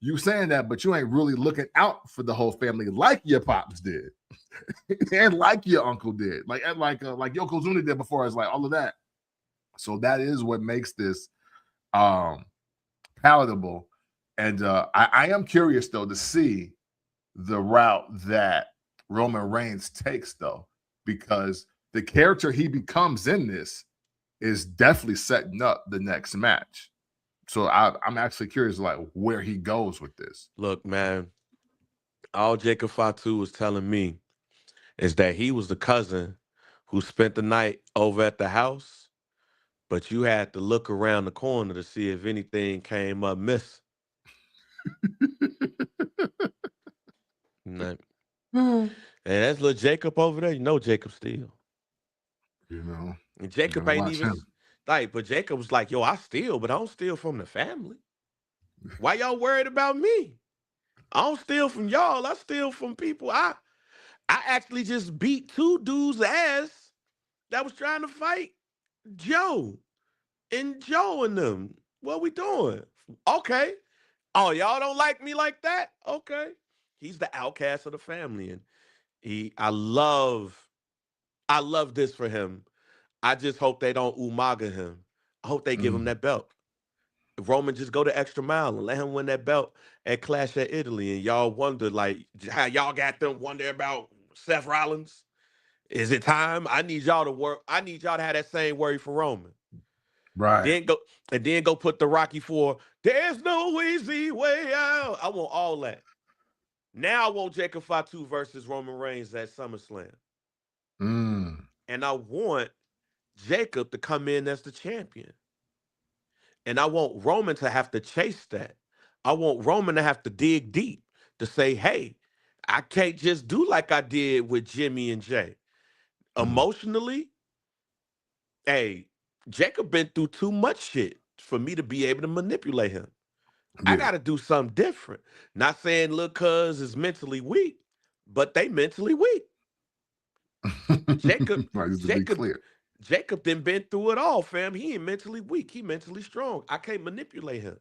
you saying that, but you ain't really looking out for the whole family like your pops did, and like your uncle did, like Yokozuna did before. It's like all of that. So that is what makes this palatable. And I am curious though to see the route that Roman Reigns takes, though, because the character he becomes in this is definitely setting up the next match. So I'm actually curious, like, where he goes with this. Look, man, all Jacob Fatu was telling me is that he was the cousin who spent the night over at the house, but you had to look around the corner to see if anything came up missing. And that's little Jacob over there. You know Jacob still. You know. And Jacob ain't even like, but Jacob was like, yo, I steal, but I don't steal from the family. Why y'all worried about me? I don't steal from y'all. I steal from people. I actually just beat 2 dudes' ass that was trying to fight Joe and them. What we doing? Okay. Oh, y'all don't like me like that? Okay. He's the outcast of the family, and I love this for him. I just hope they don't Umaga him. I hope they give him that belt. Roman just go the extra mile and let him win that belt at Clash at Italy. And y'all wonder, like, how y'all got them wonder about Seth Rollins. Is it time? I need y'all to work. I need y'all to have that same worry for Roman. And Right. then go put the Rocky for there's no easy way out. I want all that. Now I want Jacob Fatu versus Roman Reigns at SummerSlam. Mm. And I want Jacob to come in as the champion. And I want Roman to have to chase that. I want Roman to have to dig deep to say, hey, I can't just do like I did with Jimmy and Jay. Emotionally, hey, Jacob been through too much shit for me to be able to manipulate him. I got to do something different. Not saying little cuz is mentally weak, but they mentally weak. Jacob, Right, just to be Jacob, clear. Jacob done been through it all, fam. He ain't mentally weak. He mentally strong. I can't manipulate him.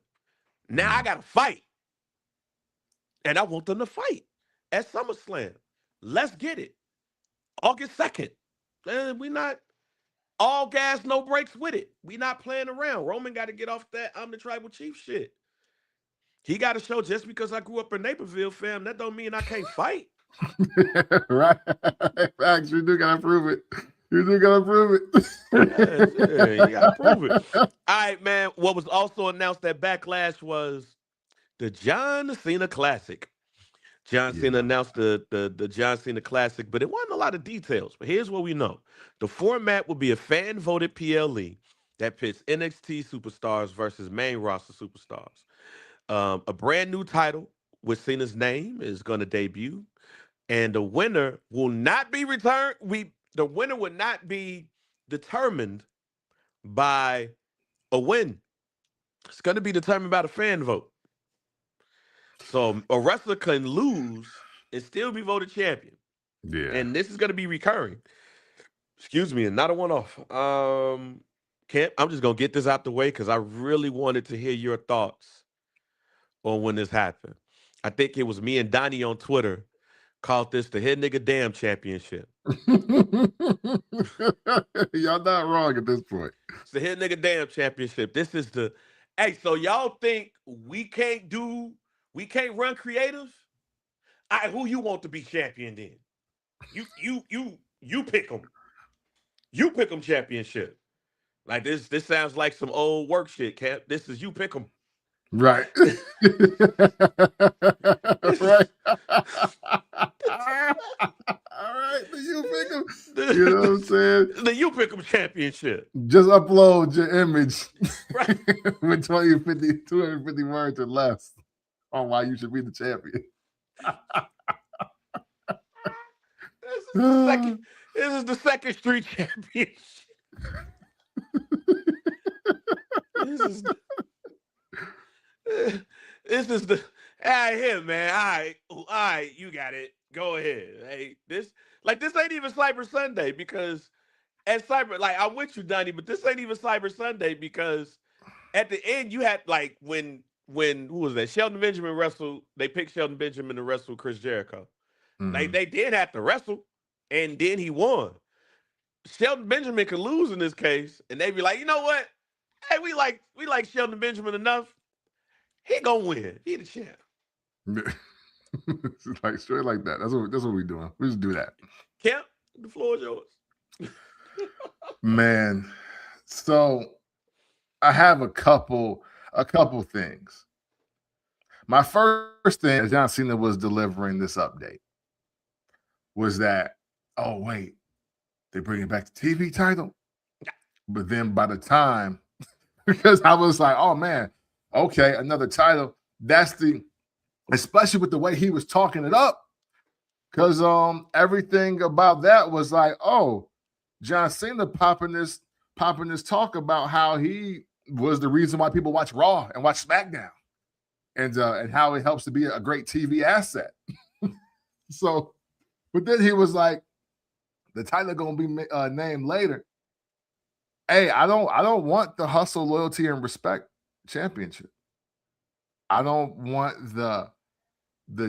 Now I got to fight. And I want them to fight at SummerSlam. Let's get it. August 2nd. We not all gas, no brakes with it. We not playing around. Roman got to get off that I'm the tribal chief shit. He got to show just because I grew up in Naperville, fam, that don't mean I can't fight. Right. Facts, you do gotta prove it. You do gotta prove it. Yeah, you gotta prove it. All right, man. What was also announced at Backlash was the John Cena Classic. John Cena announced the John Cena Classic, but it wasn't a lot of details. But here's what we know. The format will be a fan-voted PLE that pits NXT superstars versus main roster superstars. A brand new title with Cena's name is going to debut, and the winner will not be returned. The winner would not be determined by a win. It's going to be determined by the fan vote. So a wrestler can lose and still be voted champion. Yeah. And this is going to be recurring. Excuse me, and not a one-off. Kent, I'm just going to get this out the way because I really wanted to hear your thoughts on when this happened. I think it was me and Donnie on Twitter called this the Head Nigga Damn Championship. Y'all not wrong at this point. It's the Head Nigga Damn Championship. This is the hey, so y'all think we can't run creative? All right, who you want to be champion then? You pick them. You pick them championship. Like this sounds like some old work shit, Cap. This is you pick them. Right. Right. All right. Then you pick them. You know what I'm saying? The you pick them championship. Just upload your image Right. with 250 words or less on why you should be the champion. This is the second street championship. This is the all right here, man. All right, you got it. Go ahead. Hey, this ain't even Cyber Sunday because at Cyber, like I'm with you, Donnie, but this ain't even Cyber Sunday because at the end you had like when who was that? Shelton Benjamin wrestled. They picked Shelton Benjamin to wrestle Chris Jericho. Like they did have to wrestle, and then he won. Shelton Benjamin could lose in this case, and they be like, you know what? Hey, we like Shelton Benjamin enough. He gonna win. He the champ. Like straight like that. That's what we're doing. We just do that. Kemp, the floor is yours. Man, so I have a couple things. My first thing as John Cena was delivering this update was that, oh wait, they bring it back to TV title. But then by the time, because I was like, oh man, okay, another title. That's especially with the way he was talking it up. Because everything about that was like, oh, John Cena popping this talk about how he was the reason why people watch Raw and watch SmackDown, and how it helps to be a great TV asset. So But then he was like, the title gonna be named later. Hey, I don't want the hustle, loyalty, and respect championship. I don't want the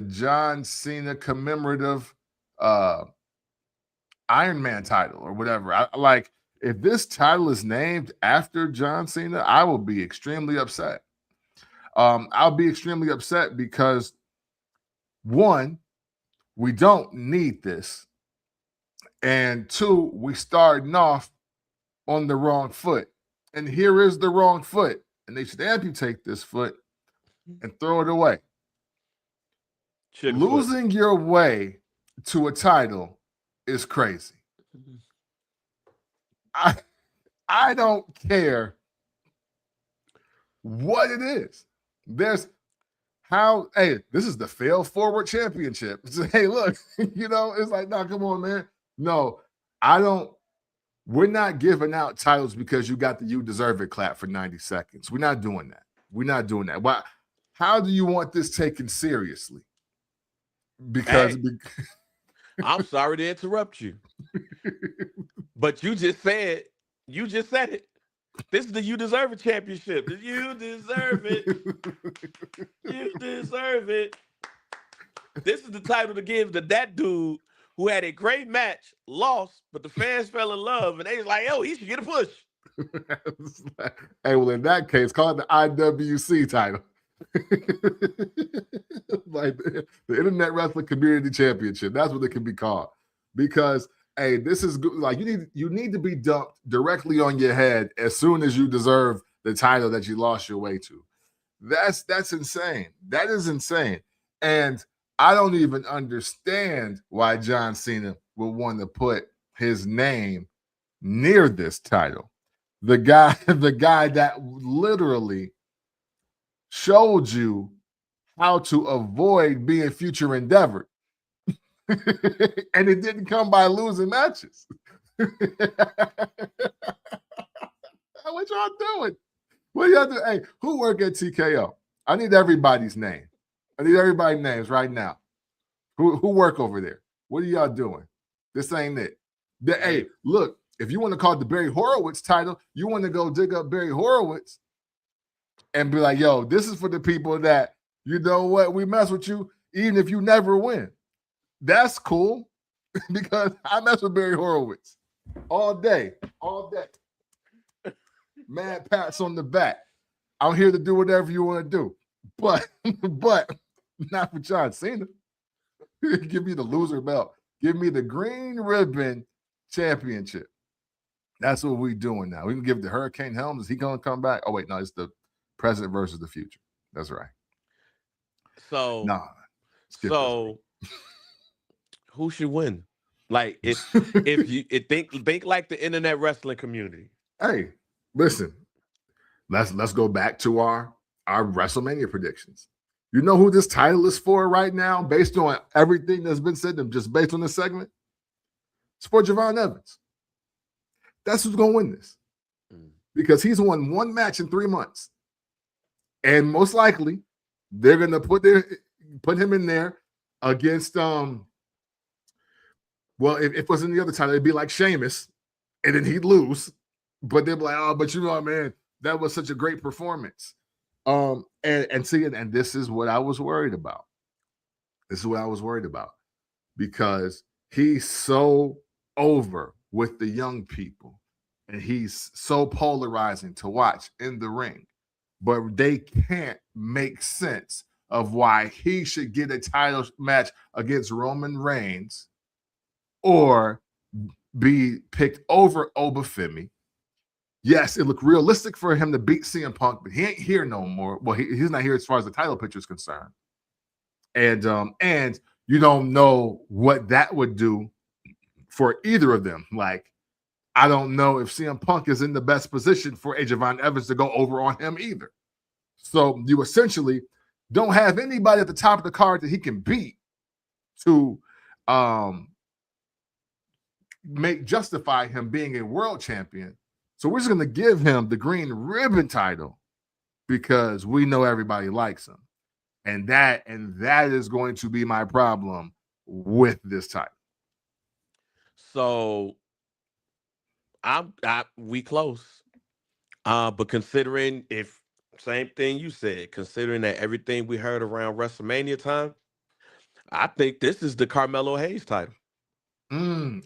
John Cena commemorative Iron Man title or whatever. Like, if this title is named after John Cena, I will be extremely upset. I'll be extremely upset because, one, we don't need this. And two, we starting off on the wrong foot. And here is the wrong foot. And they should amputate this foot and throw it away. Losing your way to a title is crazy. I don't care what it is. This is the fail forward championship. Hey, look, it's like, no, come on, man. No, we're not giving out titles because you got the "you deserve it" clap for 90 seconds. We're not doing that. Why? How do you want this taken seriously? Because I'm sorry to interrupt you, but you just said it. This is the "you deserve it" championship. You deserve it. You deserve it. This is the title to give to that dude who had a great match, lost, but the fans fell in love, and they was like, "Yo, he should get a push." Hey, well, in that case, call it the IWC title. Like the Internet Wrestling Community Championship. That's what it can be called. Because, hey, this is good. Like, you need to be dumped directly on your head as soon as you deserve the title that you lost your way to. That's insane. That is insane. And I don't even understand why John Cena would want to put his name near this title. The guy that literally showed you how to avoid being future endeavored. And it didn't come by losing matches. What y'all doing? What y'all doing? Hey, who work at TKO? I need everybody's name. I need everybody's names right now. Who work over there? What are y'all doing? This ain't it. Hey, look, if you want to call it the Barry Horowitz title, you want to go dig up Barry Horowitz and be like, yo, this is for the people that, you know what, we mess with you even if you never win. That's cool because I mess with Barry Horowitz all day. Mad pats on the back. I'm here to do whatever you want to do. But not for John Cena. Give me the loser belt. Give me the green ribbon championship. That's what we're doing now. We can give the Hurricane Helms. Is he going to come back? Oh, wait, no, it's the present versus the future. That's right. So, So who should win? Like, if you think like the Internet Wrestling Community. Hey, listen, let's go back to our WrestleMania predictions. You know who this title is for right now, based on everything that's been said, and just based on this segment? It's for Javon Evans. That's who's going to win this. Because he's won one match in 3 months. And most likely, they're going to put him in there against, if it was in the other title, it'd be like Sheamus, and then he'd lose. But they'd be like, oh, but man, that was such a great performance. And this is what I was worried about. Because he's so over with the young people and he's so polarizing to watch in the ring, but they can't make sense of why he should get a title match against Roman Reigns or be picked over Oba Femi. Yes, it looked realistic for him to beat CM Punk, but he ain't here no more. Well, he's not here as far as the title picture is concerned. And you don't know what that would do for either of them. Like, I don't know if CM Punk is in the best position for Javon Evans to go over on him either. So you essentially don't have anybody at the top of the card that he can beat to justify him being a world champion. So we're just going to give him the green ribbon title because we know everybody likes him. And that is going to be my problem with this title. So we close. But considering if same thing you said, considering that everything we heard around WrestleMania time, I think this is the Carmelo Hayes title. Mm,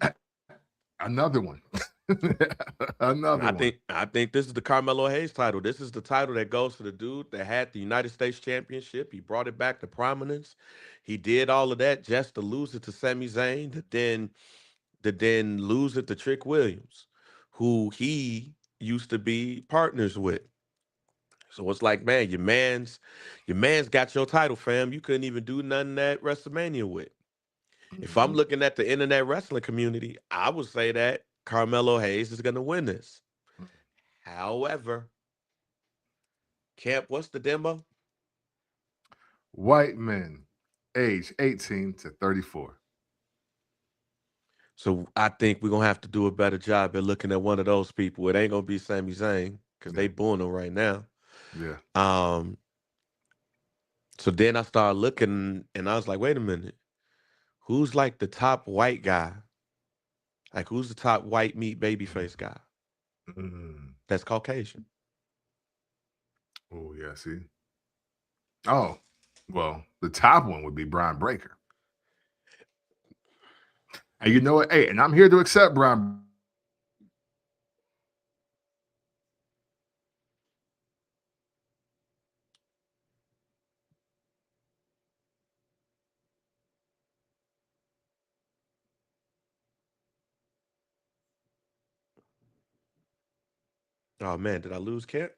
another one. Another one. I think this is the Carmelo Hayes title. This is the title that goes to the dude that had the United States Championship. He brought it back to prominence. He did all of that just to lose it to Sami Zayn, to then lose it to Trick Williams, who he used to be partners with. So it's like, man, your man's got your title, fam. You couldn't even do nothing at WrestleMania with. If I'm Mhm. looking at the internet wrestling community, I would say that Carmelo Hayes is going to win this. However, Camp, what's the demo? White men, age 18 to 34. So I think we're gonna have to do a better job at looking at one of those people. It ain't gonna be Sami Zayn because Yeah. they booing him right now. Yeah. Um, so then I started looking and I was like, wait a minute, who's like the top white guy? Like who's the top white meat babyface guy? Mm. That's Caucasian. Oh, yeah. See? Oh, well, the top one would be Brian Breaker. And you know what? Hey, and I'm here to accept Brian. Oh man, did I lose Camp?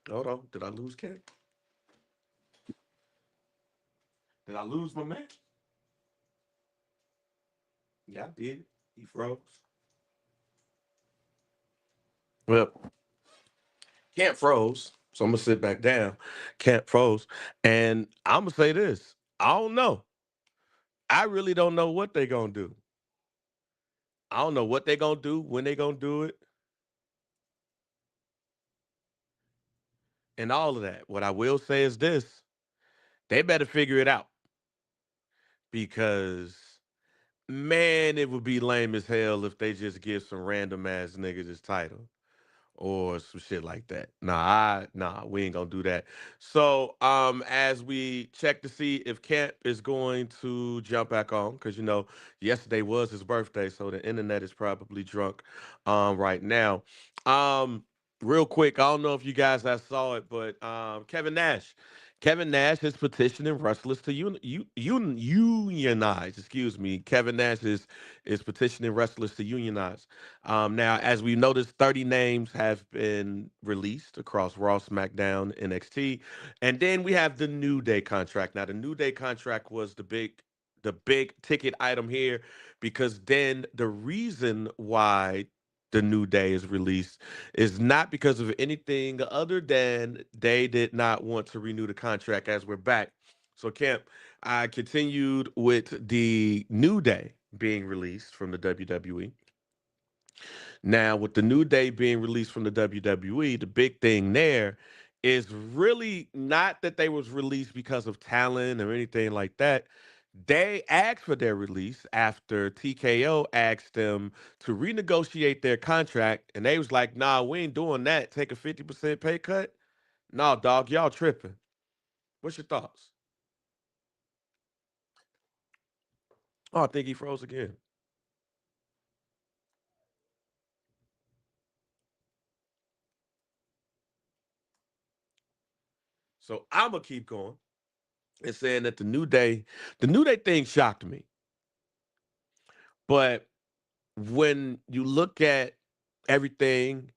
Hold on, did I lose Camp? Did I lose my man? Yeah, I did. He froze. Well, Camp froze, so I'm gonna sit back down. Camp froze, and I'm gonna say this: I don't know. I really don't know what they gonna do. I don't know what they gonna do, when they gonna do it, and all of that. What I will say is this: they better figure it out because man, it would be lame as hell if they just give some random ass nigga this title or some shit like that. Nah, we ain't gonna do that. So, as we check to see if Camp is going to jump back on, because yesterday was his birthday, so the internet is probably drunk, right now. Um, Real quick, I don't know if you guys have saw it, but Kevin Nash is petitioning wrestlers to unionize. Excuse me. Kevin Nash is petitioning wrestlers to unionize. Now, as we noticed, 30 names have been released across Raw, SmackDown, NXT, and then we have the New Day contract. Now, the New Day contract was the big ticket item here because then the reason why the New Day is released is not because of anything other than they did not want to renew the contract as we're back. So, Camp, I continued with the New Day being released from the WWE. Now, with the New Day being released from the WWE, the big thing there is really not that they was released because of talent or anything like that. They asked for their release after TKO asked them to renegotiate their contract, and they was like, "Nah, we ain't doing that. Take a 50% pay cut." Nah, dog, y'all tripping. What's your thoughts? Oh, I think he froze again. So I'm gonna keep going and saying that the New Day thing shocked me, but when you look at everything,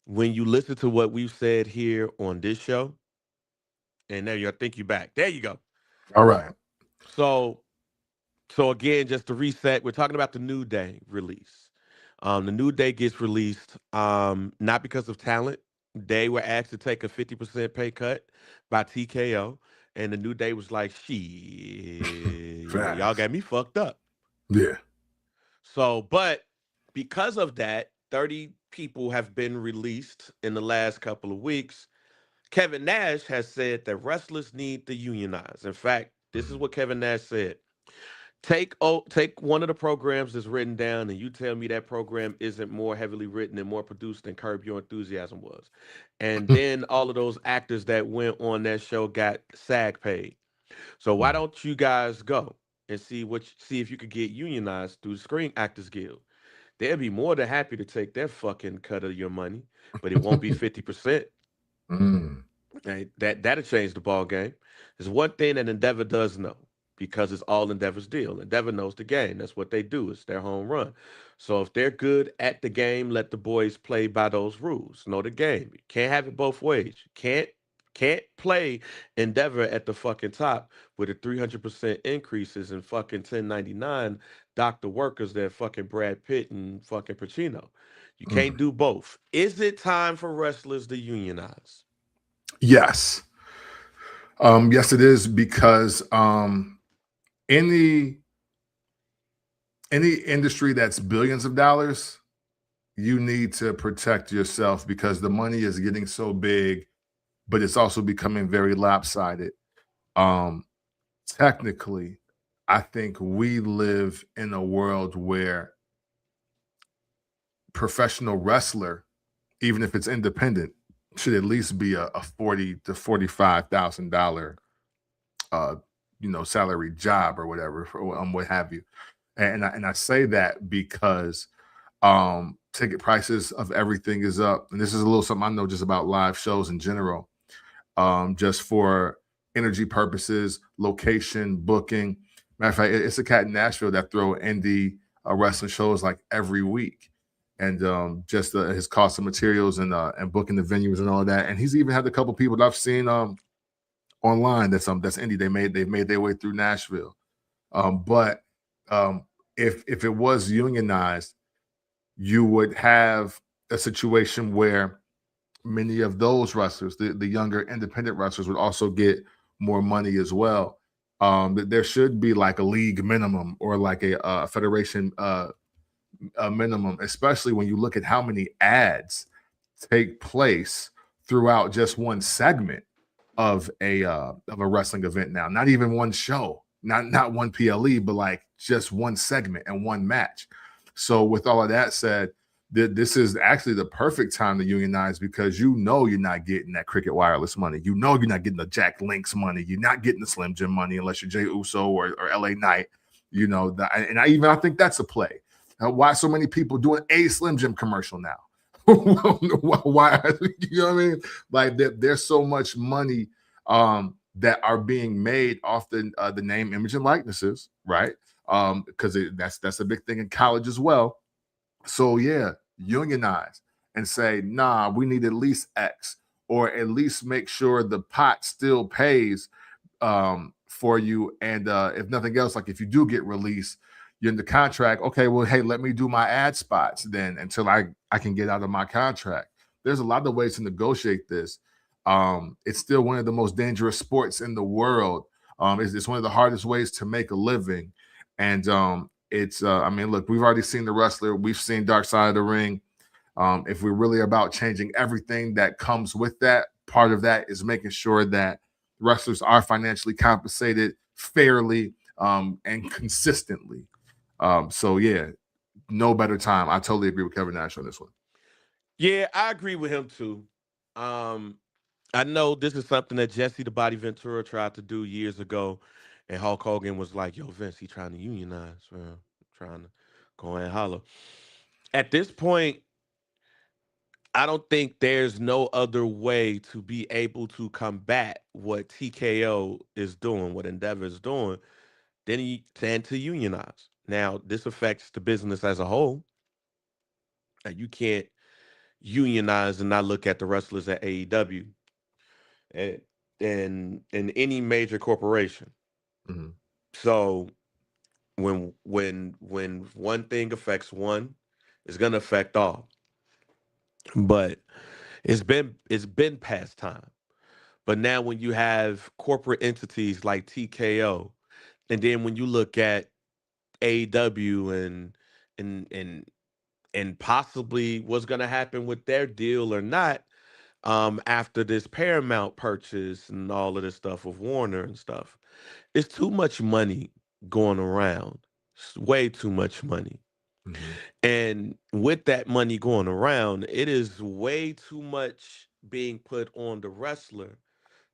when you listen to what we've said here on this show, and there you I think you back. There you go. All right. So so again, just to reset, we're talking about the New Day release. The New Day gets released not because of talent. They were asked to take a 50% pay cut by TKO. And the New Day was like, shit, y'all Facts. got me fucked up. Yeah. So, but because of that, 30 people have been released in the last couple of weeks. Kevin Nash has said that wrestlers need to unionize. In fact, this is Mhm. what Kevin Nash said. take one of the programs that's written down, and you tell me that program isn't more heavily written and more produced than Curb Your Enthusiasm was, and then all of those actors that went on that show got SAG paid. So why don't you guys go and see if you could get unionized through the Screen Actors Guild? They'll be more than happy to take their fucking cut of your money, but it won't be 50%. Mm. Right? That'll change the ball game. There's one thing that Endeavor does know because it's all Endeavor's deal. Endeavor knows the game. That's what they do. It's their home run. So if they're good at the game, let the boys play by those rules. Know the game. You can't have it both ways. You can't play Endeavor at the fucking top with a 300% increases in fucking 1099 doctor workers that fucking Brad Pitt and fucking Pacino. You can't Mm. do both. Is it time for wrestlers to unionize? Yes. Yes, it is, because any industry that's billions of dollars, you need to protect yourself because the money is getting so big, but it's also becoming very lopsided. Um, Technically, I think we live in a world where professional wrestler, even if it's independent, should at least be a $40,000 to $45,000 salary job or whatever, what have you. And I say that because ticket prices of everything is up. And this is a little something I know just about live shows in general. Just for energy purposes, location, booking. Matter of fact, it's a cat in Nashville that throw indie wrestling shows like every week. And just his cost of materials and booking the venues and all of that. And he's even had a couple people that I've seen online that's indie. They've made their way through Nashville. But if it was unionized, you would have a situation where many of those wrestlers, the younger independent wrestlers, would also get more money as well. There should be like a league minimum or like a federation a minimum, especially when you look at how many ads take place throughout just one segment of a wrestling event now. Not even one show, not one PLE, but like just one segment and one match. So with all of that said, this is actually the perfect time to unionize because you're not getting that Cricket Wireless money. You're not getting the Jack Links money. You're not getting the Slim Jim money unless you're Jey Uso or LA Knight. I think that's a play. Why so many people doing a Slim Jim commercial now? Why? You know what I mean? Like there's so much money that are being made off the name, image, and likenesses, right? Because that's a big thing in college as well. So yeah, unionize and say, nah, we need at least X, or at least make sure the pot still pays for you. And if nothing else, like if you do get released, you're in the contract. Okay, well, hey, let me do my ad spots then until I can get out of my contract. There's a lot of ways to negotiate this. It's still one of the most dangerous sports in the world. It's one of the hardest ways to make a living. And look, we've already seen The Wrestler. We've seen Dark Side of the Ring. If we're really about changing everything that comes with that, part of that is making sure that wrestlers are financially compensated fairly and consistently. So yeah, no better time. I totally agree with Kevin Nash on this one. Yeah, I agree with him too. I know this is something that Jesse the Body Ventura tried to do years ago, and Hulk Hogan was like, "Yo, Vince, he trying to unionize, man. Trying to go and holler." At this point, I don't think there's no other way to be able to combat what TKO is doing, what Endeavor is doing, than to unionize. Now, this affects the business as a whole. You can't unionize and not look at the wrestlers at AEW and in any major corporation. Mm-hmm. So when one thing affects one, it's gonna affect all. But it's been past time. But now when you have corporate entities like TKO, and then when you look at AEW and and and possibly what's gonna happen with their deal or not, after this Paramount purchase and all of this stuff with Warner and stuff. It's too much money going around. It's way too much money. And with that money going around, it is way too much being put on the wrestler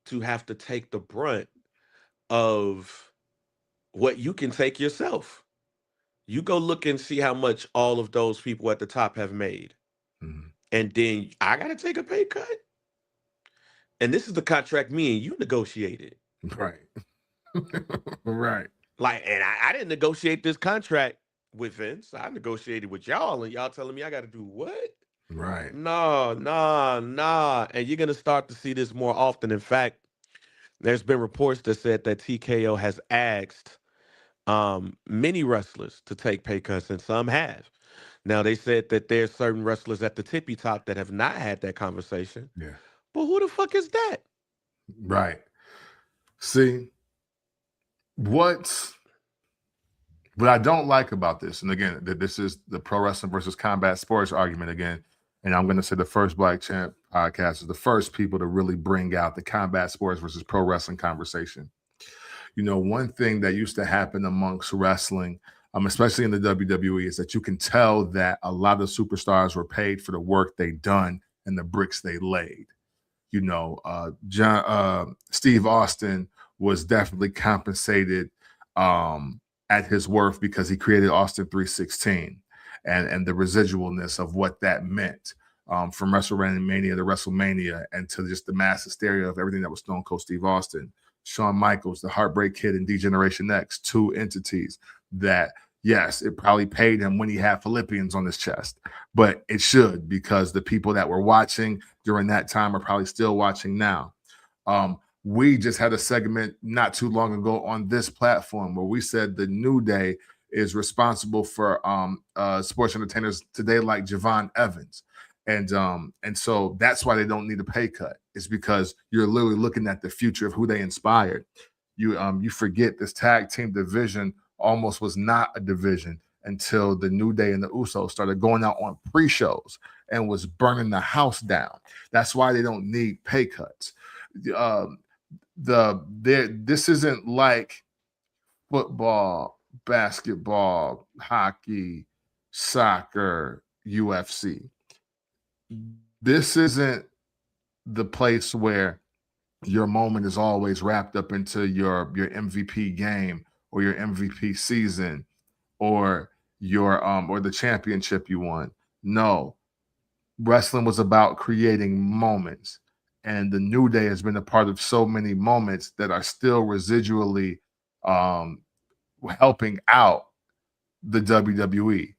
to have to take the brunt of what you can take yourself. You go look and see how much all of those people at the top have made. And then I got to take a pay cut. And this is the contract me and you negotiated. Right. Right. Like, and I didn't negotiate this contract with Vince. I negotiated with y'all, and y'all telling me I got to do what? Right. No, nah. And you're going to start to see this more often. In fact, there's been reports that said that TKO has asked many wrestlers to take pay cuts, and some have. Now, they said that there's certain wrestlers at the tippy top that have not had that conversation. Yeah. But who the fuck is that? Right. See, what I don't like about this, and again, this is the pro wrestling versus combat sports argument again, and I'm going to say the First Black Champ podcast is the first people to really bring out the combat sports versus pro wrestling conversation. You know, one thing that used to happen amongst wrestling, especially in the WWE, is that you can tell that a lot of superstars were paid for the work they done and the bricks they laid. You know, Steve Austin was definitely compensated at his worth because he created Austin 316 and the residualness of what that meant from WrestleMania to WrestleMania and to just the mass hysteria of everything that was Stone Cold Steve Austin. Shawn Michaels, the Heartbreak Kid, and D-Generation X, two entities that, yes, it probably paid him when he had Philippians on his chest, but it should, because the people that were watching during that time are probably still watching now. We just had a segment not too long ago on this platform where we said the New Day is responsible for sports entertainers today like Javon Evans. And so that's why they don't need a pay cut. It's because you're literally looking at the future of who they inspired. You forget this tag team division almost was not a division until the New Day and the Usos started going out on pre-shows and was burning the house down. That's why they don't need pay cuts. This isn't like football, basketball, hockey, soccer, UFC. This isn't the place where your moment is always wrapped up into your MVP game or your MVP season or your or the championship you won. No, wrestling was about creating moments, and the New Day has been a part of so many moments that are still residually helping out the WWE.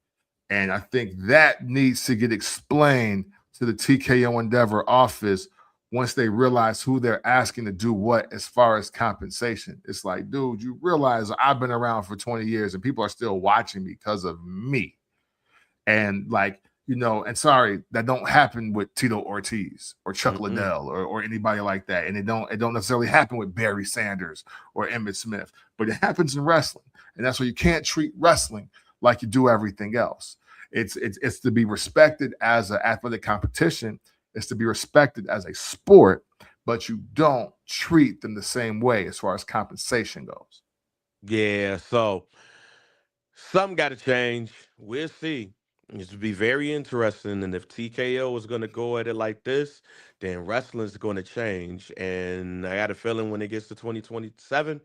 And I think that needs to get explained to the TKO Endeavor office once they realize who they're asking to do what as far as compensation. It's like, dude, you realize I've been around for 20 years and people are still watching because of me. And like, you know, and sorry, that don't happen with Tito Ortiz or Chuck Liddell or anybody like that. And it don't necessarily happen with Barry Sanders or Emmitt Smith, but it happens in wrestling. And that's why you can't treat wrestling like you do everything else. It's to be respected as an athletic competition. It's to be respected as a sport, but you don't treat them the same way as far as compensation goes. Yeah, so something got to change. We'll see. It's to be very interesting. And if TKO is going to go at it like this, then wrestling's going to change. And I got a feeling when it gets to 2027,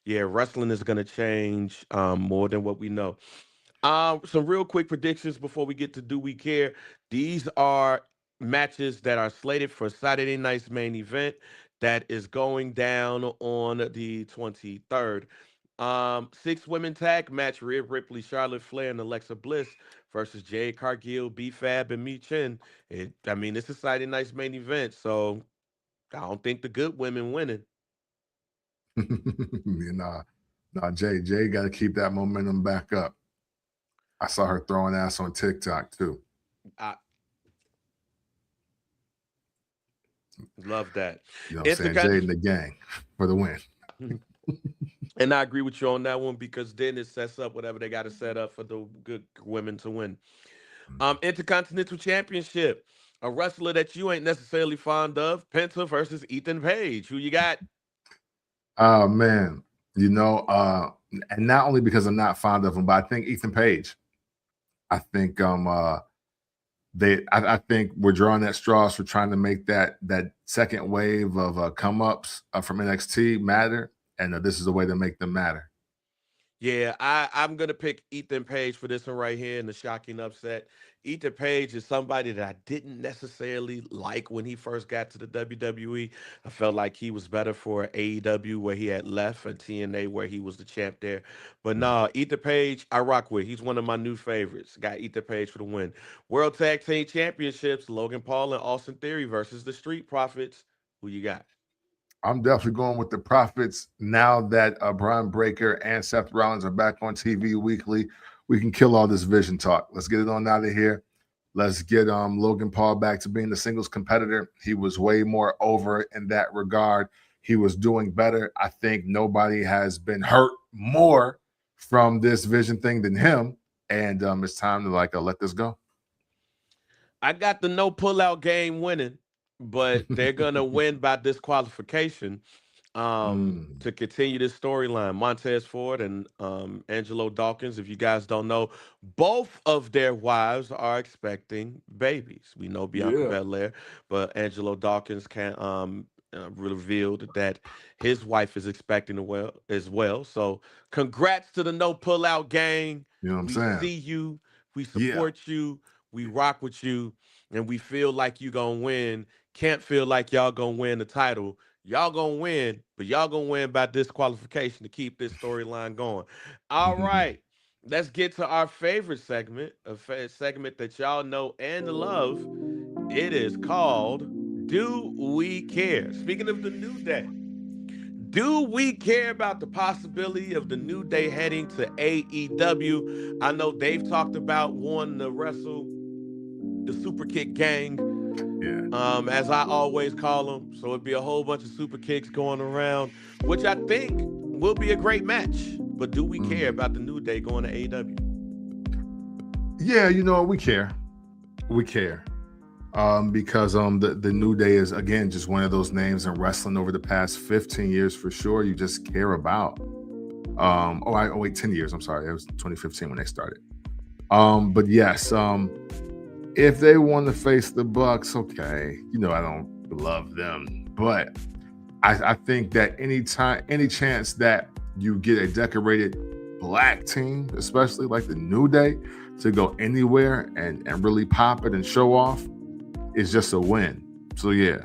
yeah, wrestling is going to change more than what we know. Some real quick predictions before we get to Do We Care. These are matches that are slated for Saturday night's main event that is going down on the 23rd. Six women tag match: Rhea Ripley, Charlotte Flair, and Alexa Bliss versus Jade Cargill, B Fab, and Mi Chin. This is Saturday night's main event, so I don't think the good women winning. Jay got to keep that momentum back up. I saw her throwing ass on TikTok too. Love that. You know what I'm saying? Jay and the gang for the win. And I agree with you on that one because then it sets up whatever they got to set up for the good women to win. Intercontinental Championship. A wrestler that you ain't necessarily fond of, Penta versus Ethan Page. Who you got? Oh, man. You know, and not only because I'm not fond of him, but I think Ethan Page. I think I think we're drawing at straws for trying to make that second wave of come ups from NXT matter, and this is the way to make them matter. Yeah, I'm gonna pick Ethan Page for this one right here in the shocking upset. Ethan Page is somebody that I didn't necessarily like when he first got to the WWE. I felt like he was better for AEW where he had left and TNA where he was the champ there. But nah, Ethan Page, I rock with. He's one of my new favorites. Got Ethan Page for the win. World Tag Team Championships, Logan Paul and Austin Theory versus the Street Profits. Who you got? I'm definitely going with the Profits now that Braun Breaker and Seth Rollins are back on TV weekly. We can kill all this vision talk. Let's get it on out of here. Let's get Logan Paul back to being the singles competitor. He was way more over in that regard. He was doing better. I think nobody has been hurt more from this vision thing than him. And it's time to let this go. I got the no pullout game winning, but they're gonna win by disqualification to continue this storyline. Montez Ford and Angelo Dawkins, if you guys don't know, both of their wives are expecting babies. We know Bianca Belair, but Angelo Dawkins revealed that his wife is expecting as well. So congrats to the no pullout gang. You know what I'm we saying? see you, we support you, we rock with you, and we feel like you gonna win. Can't feel like y'all gonna win the title. Y'all gonna win, but y'all gonna win by disqualification to keep this storyline going. All right, let's get to our favorite segment, a segment that y'all know and love. It is called Do We Care? Speaking of the New Day, do we care about the possibility of the New Day heading to AEW? I know Dave talked about wanting to wrestle the Super Kick Gang, as I always call them. So it'd be a whole bunch of super kicks going around, which I think will be a great match. But do we care about the New Day going to AEW? Yeah, we care. We care. Because the New Day is, again, just one of those names in wrestling over the past 15 years for sure. You just care about. 10 years. I'm sorry. It was 2015 when they started. But yes, if they want to face the Bucks, okay. I don't love them, but I think that any chance that you get a decorated black team, especially like the New Day, to go anywhere and really pop it and show off, is just a win. So yeah,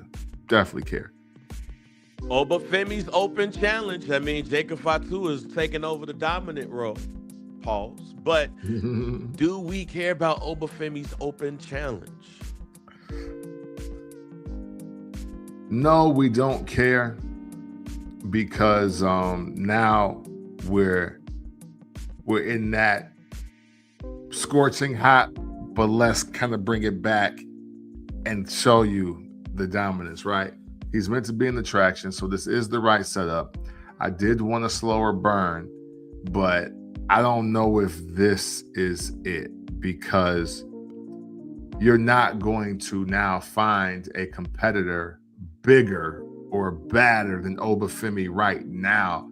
definitely care. Oba Femi's open challenge. I mean, Jacob Fatu is taking over the dominant role. Pause. But do we care about Oba Femi's open challenge? No, we don't care, because now we're in that scorching hot, but let's kind of bring it back and show you the dominance, right? He's meant to be an attraction, so this is the right setup. I did want a slower burn, but I don't know if this is it, because you're not going to now find a competitor bigger or badder than Oba Femi right now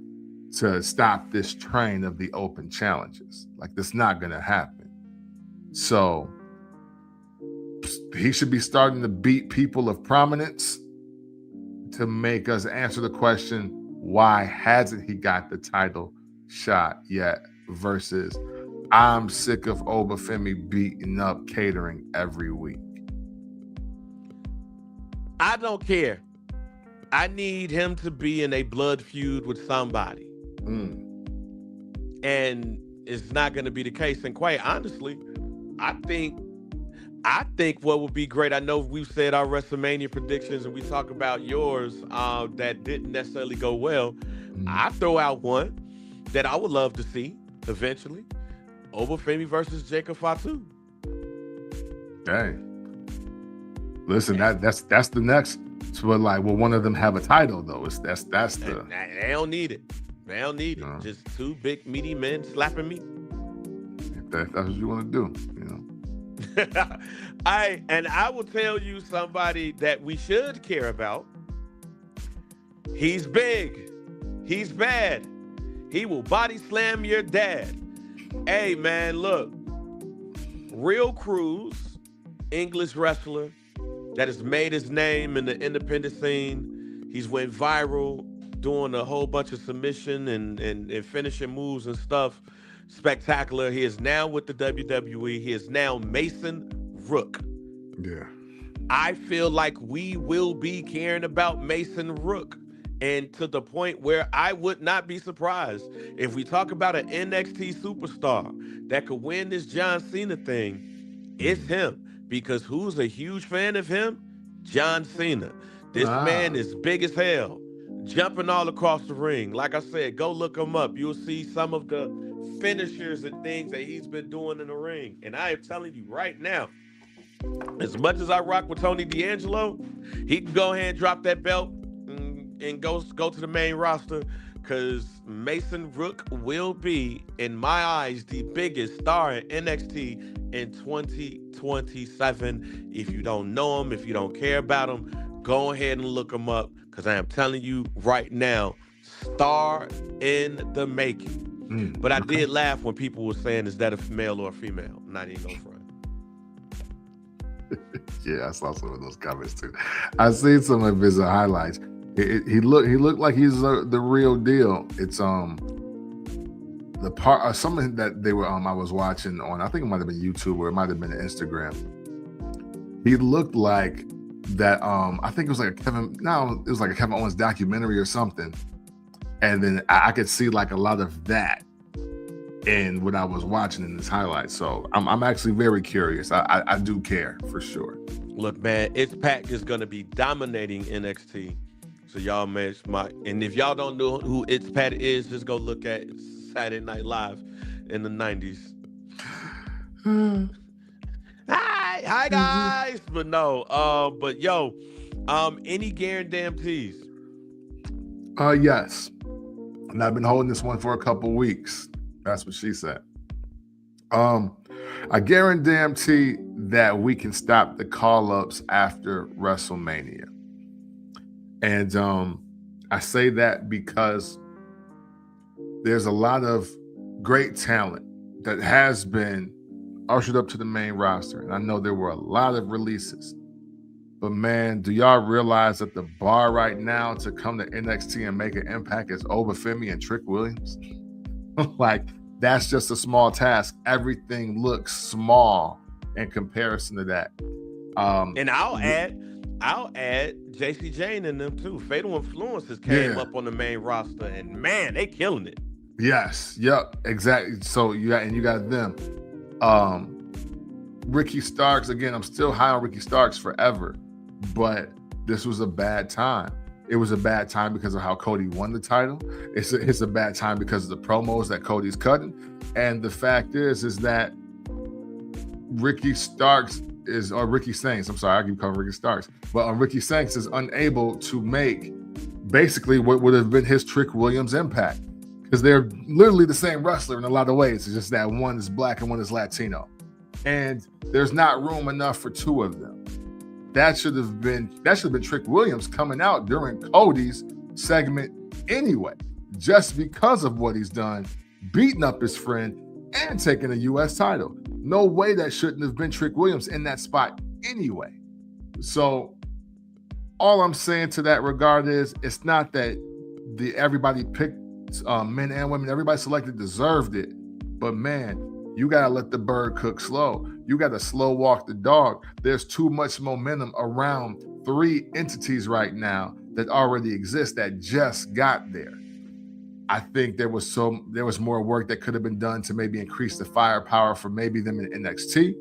to stop this train of the open challenges. Like, that's not going to happen. So he should be starting to beat people of prominence to make us answer the question, why hasn't he got the title shot yet? Versus, I'm sick of Oba Femi beating up catering every week. I don't care. I need him to be in a blood feud with somebody. And it's not going to be the case. And quite honestly, I think what would be great, I know we've said our WrestleMania predictions and we talk about yours that didn't necessarily go well. I throw out one that I would love to see eventually. Oba Femi versus Jacob Fatu. Hey, listen, that's the next. So will one of them have a title though? That's the. They don't need it. They don't need it. Just two big meaty men slapping me. That's what you want to do, I will tell you somebody that we should care about. He's big. He's bad. He will body slam your dad. Hey, man, look. Real Cruz, English wrestler that has made his name in the independent scene. He's went viral doing a whole bunch of submission and finishing moves and stuff. Spectacular. He is now with the WWE. He is now Mason Rook. Yeah. I feel like we will be caring about Mason Rook. And to the point where I would not be surprised if we talk about an NXT superstar that could win this John Cena thing, it's him. Because who's a huge fan of him? John Cena. This man is big as hell, jumping all across the ring. Like I said, go look him up. You'll see some of the finishers and things that he's been doing in the ring. And I am telling you right now, as much as I rock with Tony D'Angelo, he can go ahead and drop that belt and go to the main roster, because Mason Rook will be, in my eyes, the biggest star in NXT in 2027. If you don't know him, if you don't care about him, go ahead and look him up, because I am telling you right now, star in the making. But I did laugh when people were saying, is that a male or a female? I'm not even going front. Yeah, I saw some of those comments too. I seen some of his highlights. He looked like he's the real deal. It's the part something that they were I was watching on, I think it might have been YouTube or it might have been Instagram. He looked like that. I think it was like a Kevin Owens documentary or something. And then I could see like a lot of that in what I was watching in this highlight. So I'm actually very curious. I do care for sure. Look, man, Pac is gonna be dominating NXT. So y'all and if y'all don't know who Pac is, just go look at Saturday Night Live in the 90s. Hi guys. But no, but yo, any guarantees? Yes. And I've been holding this one for a couple weeks. That's what she said. I guarantee that we can stop the call-ups after WrestleMania. And I say that because there's a lot of great talent that has been ushered up to the main roster. And I know there were a lot of releases. But man, do y'all realize that the bar right now to come to NXT and make an impact is Oba Femi and Trick Williams? Like, that's just a small task. Everything looks small in comparison to that. And I'll add JC Jane in them too. Fatal Influences came up on the main roster, and man, they killing it. Yes, yep, exactly. So you got them. Ricky Starks, again, I'm still high on Ricky Starks forever, but this was a bad time. It was a bad time because of how Cody won the title. It's a bad time because of the promos that Cody's cutting. And the fact is that Ricky Starks Ricky Saints, I'm sorry, I keep calling Ricky Starks, but Ricky Saints is unable to make basically what would have been his Trick Williams impact, because they're literally the same wrestler in a lot of ways. It's just that one is black and one is Latino, and there's not room enough for two of them. That should have been Trick Williams coming out during Cody's segment anyway, just because of what he's done, beating up his friend and taking a U.S. title. No way that shouldn't have been Trick Williams in that spot anyway. So all I'm saying to that regard is, it's not that everybody picked men and women, everybody selected deserved it, but man, you got to let the bird cook slow. You got to slow walk the dog. There's too much momentum around three entities right now that already exist that just got there. I think there was more work that could have been done to maybe increase the firepower for maybe them in NXT,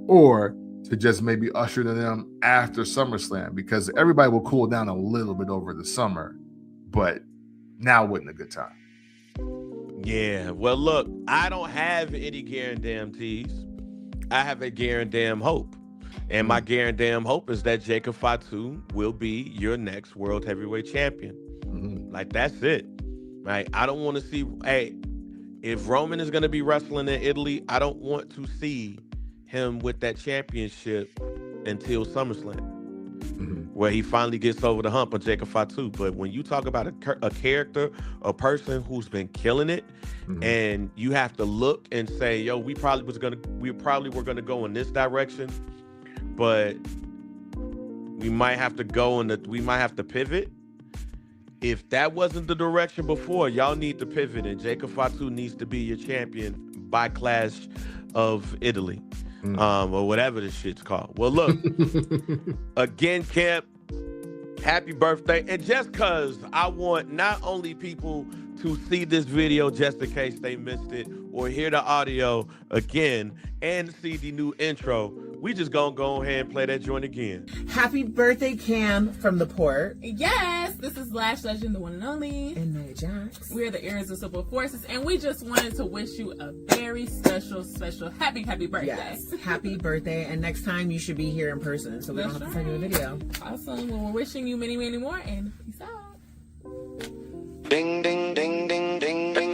or to just maybe usher them after SummerSlam, because everybody will cool down a little bit over the summer, but now wasn't a good time. Yeah, well, look, I don't have any guarantees. I have a guaranteed hope. And my guaranteed hope is that Jacob Fatu will be your next World Heavyweight Champion. Like, that's it. Right? I don't want to see, if Roman is going to be wrestling in Italy, I don't want to see him with that championship until SummerSlam. where he finally gets over the hump of Jacob Fatu. But when you talk about a character, a person who's been killing it, and you have to look and say, yo, we probably were gonna go in this direction, but we might have to pivot. If that wasn't the direction before, y'all need to pivot, and Jacob Fatu needs to be your champion by Clash of Italy, or whatever this shit's called. Well, look, again, Camp, happy birthday. And just because I want not only people to see this video just in case they missed it, or hear the audio again and see the new intro, we just gonna go ahead and play that joint again. Happy birthday, Cam from the port. Yes, this is Lash Legend, the one and only. And Nia Jax. We're the Irresistible Forces, and we just wanted to wish you a very special happy birthday. Yes, happy birthday. And next time you should be here in person, so we don't have to send you a video. Awesome. Well, we're wishing you many, many more, and peace out. Ding, ding, ding, ding, ding, ding.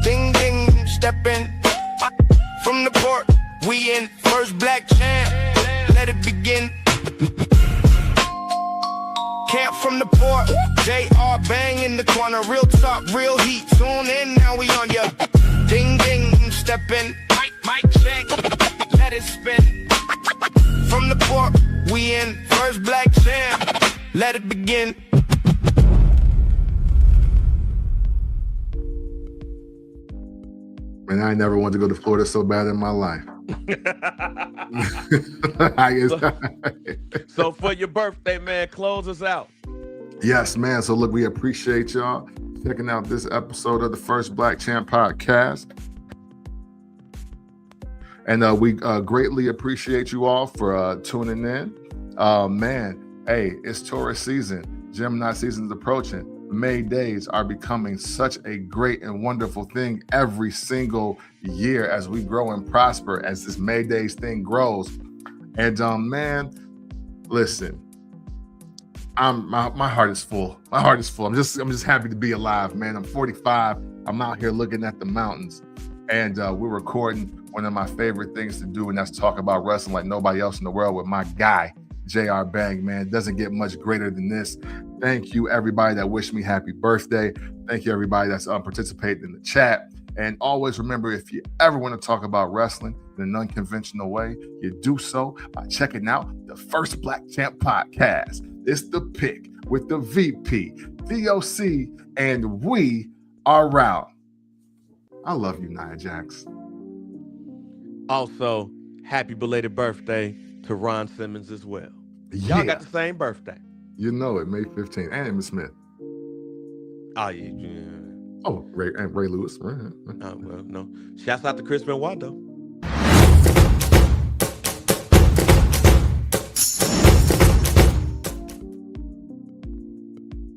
Ding, ding, stepping from the port. We in first black champ. Let it begin. Camp from the port. JR bang in the corner. Real talk, real heat. Tune in, now we on ya. Ding, ding, stepping. Mic check. Let it spin. From the port. We in first black champ. Let it begin. Man, I never wanted to go to Florida so bad in my life. So for your birthday, man, close us out. Yes, man. So look, we appreciate y'all checking out this episode of the First Black Champ podcast. And we greatly appreciate you all for tuning in. Man, hey, it's tourist season. Gemini season is approaching. May days are becoming such a great and wonderful thing every single year as we grow and prosper, as this May days thing grows. And man, listen, my heart is full. My heart is full. I'm just happy to be alive, man. I'm 45. I'm out here looking at the mountains, and we're recording one of my favorite things to do, and that's talk about wrestling like nobody else in the world with my guy, JR Bang, man. It doesn't get much greater than this. Thank you, everybody that wished me happy birthday. Thank you, everybody that's participating in the chat. And always remember, if you ever want to talk about wrestling in an unconventional way, you do so by checking out the First Black Champ podcast. It's the pick with the VP, DOC, and we are out. I love you, Nia Jax. Also, happy belated birthday to Ron Simmons as well. Y'all got the same birthday. You know it, May 15th. And Miss Smith. Oh, yeah. Oh, Ray Lewis. Well, no. Shouts out to Chris Benoit, though.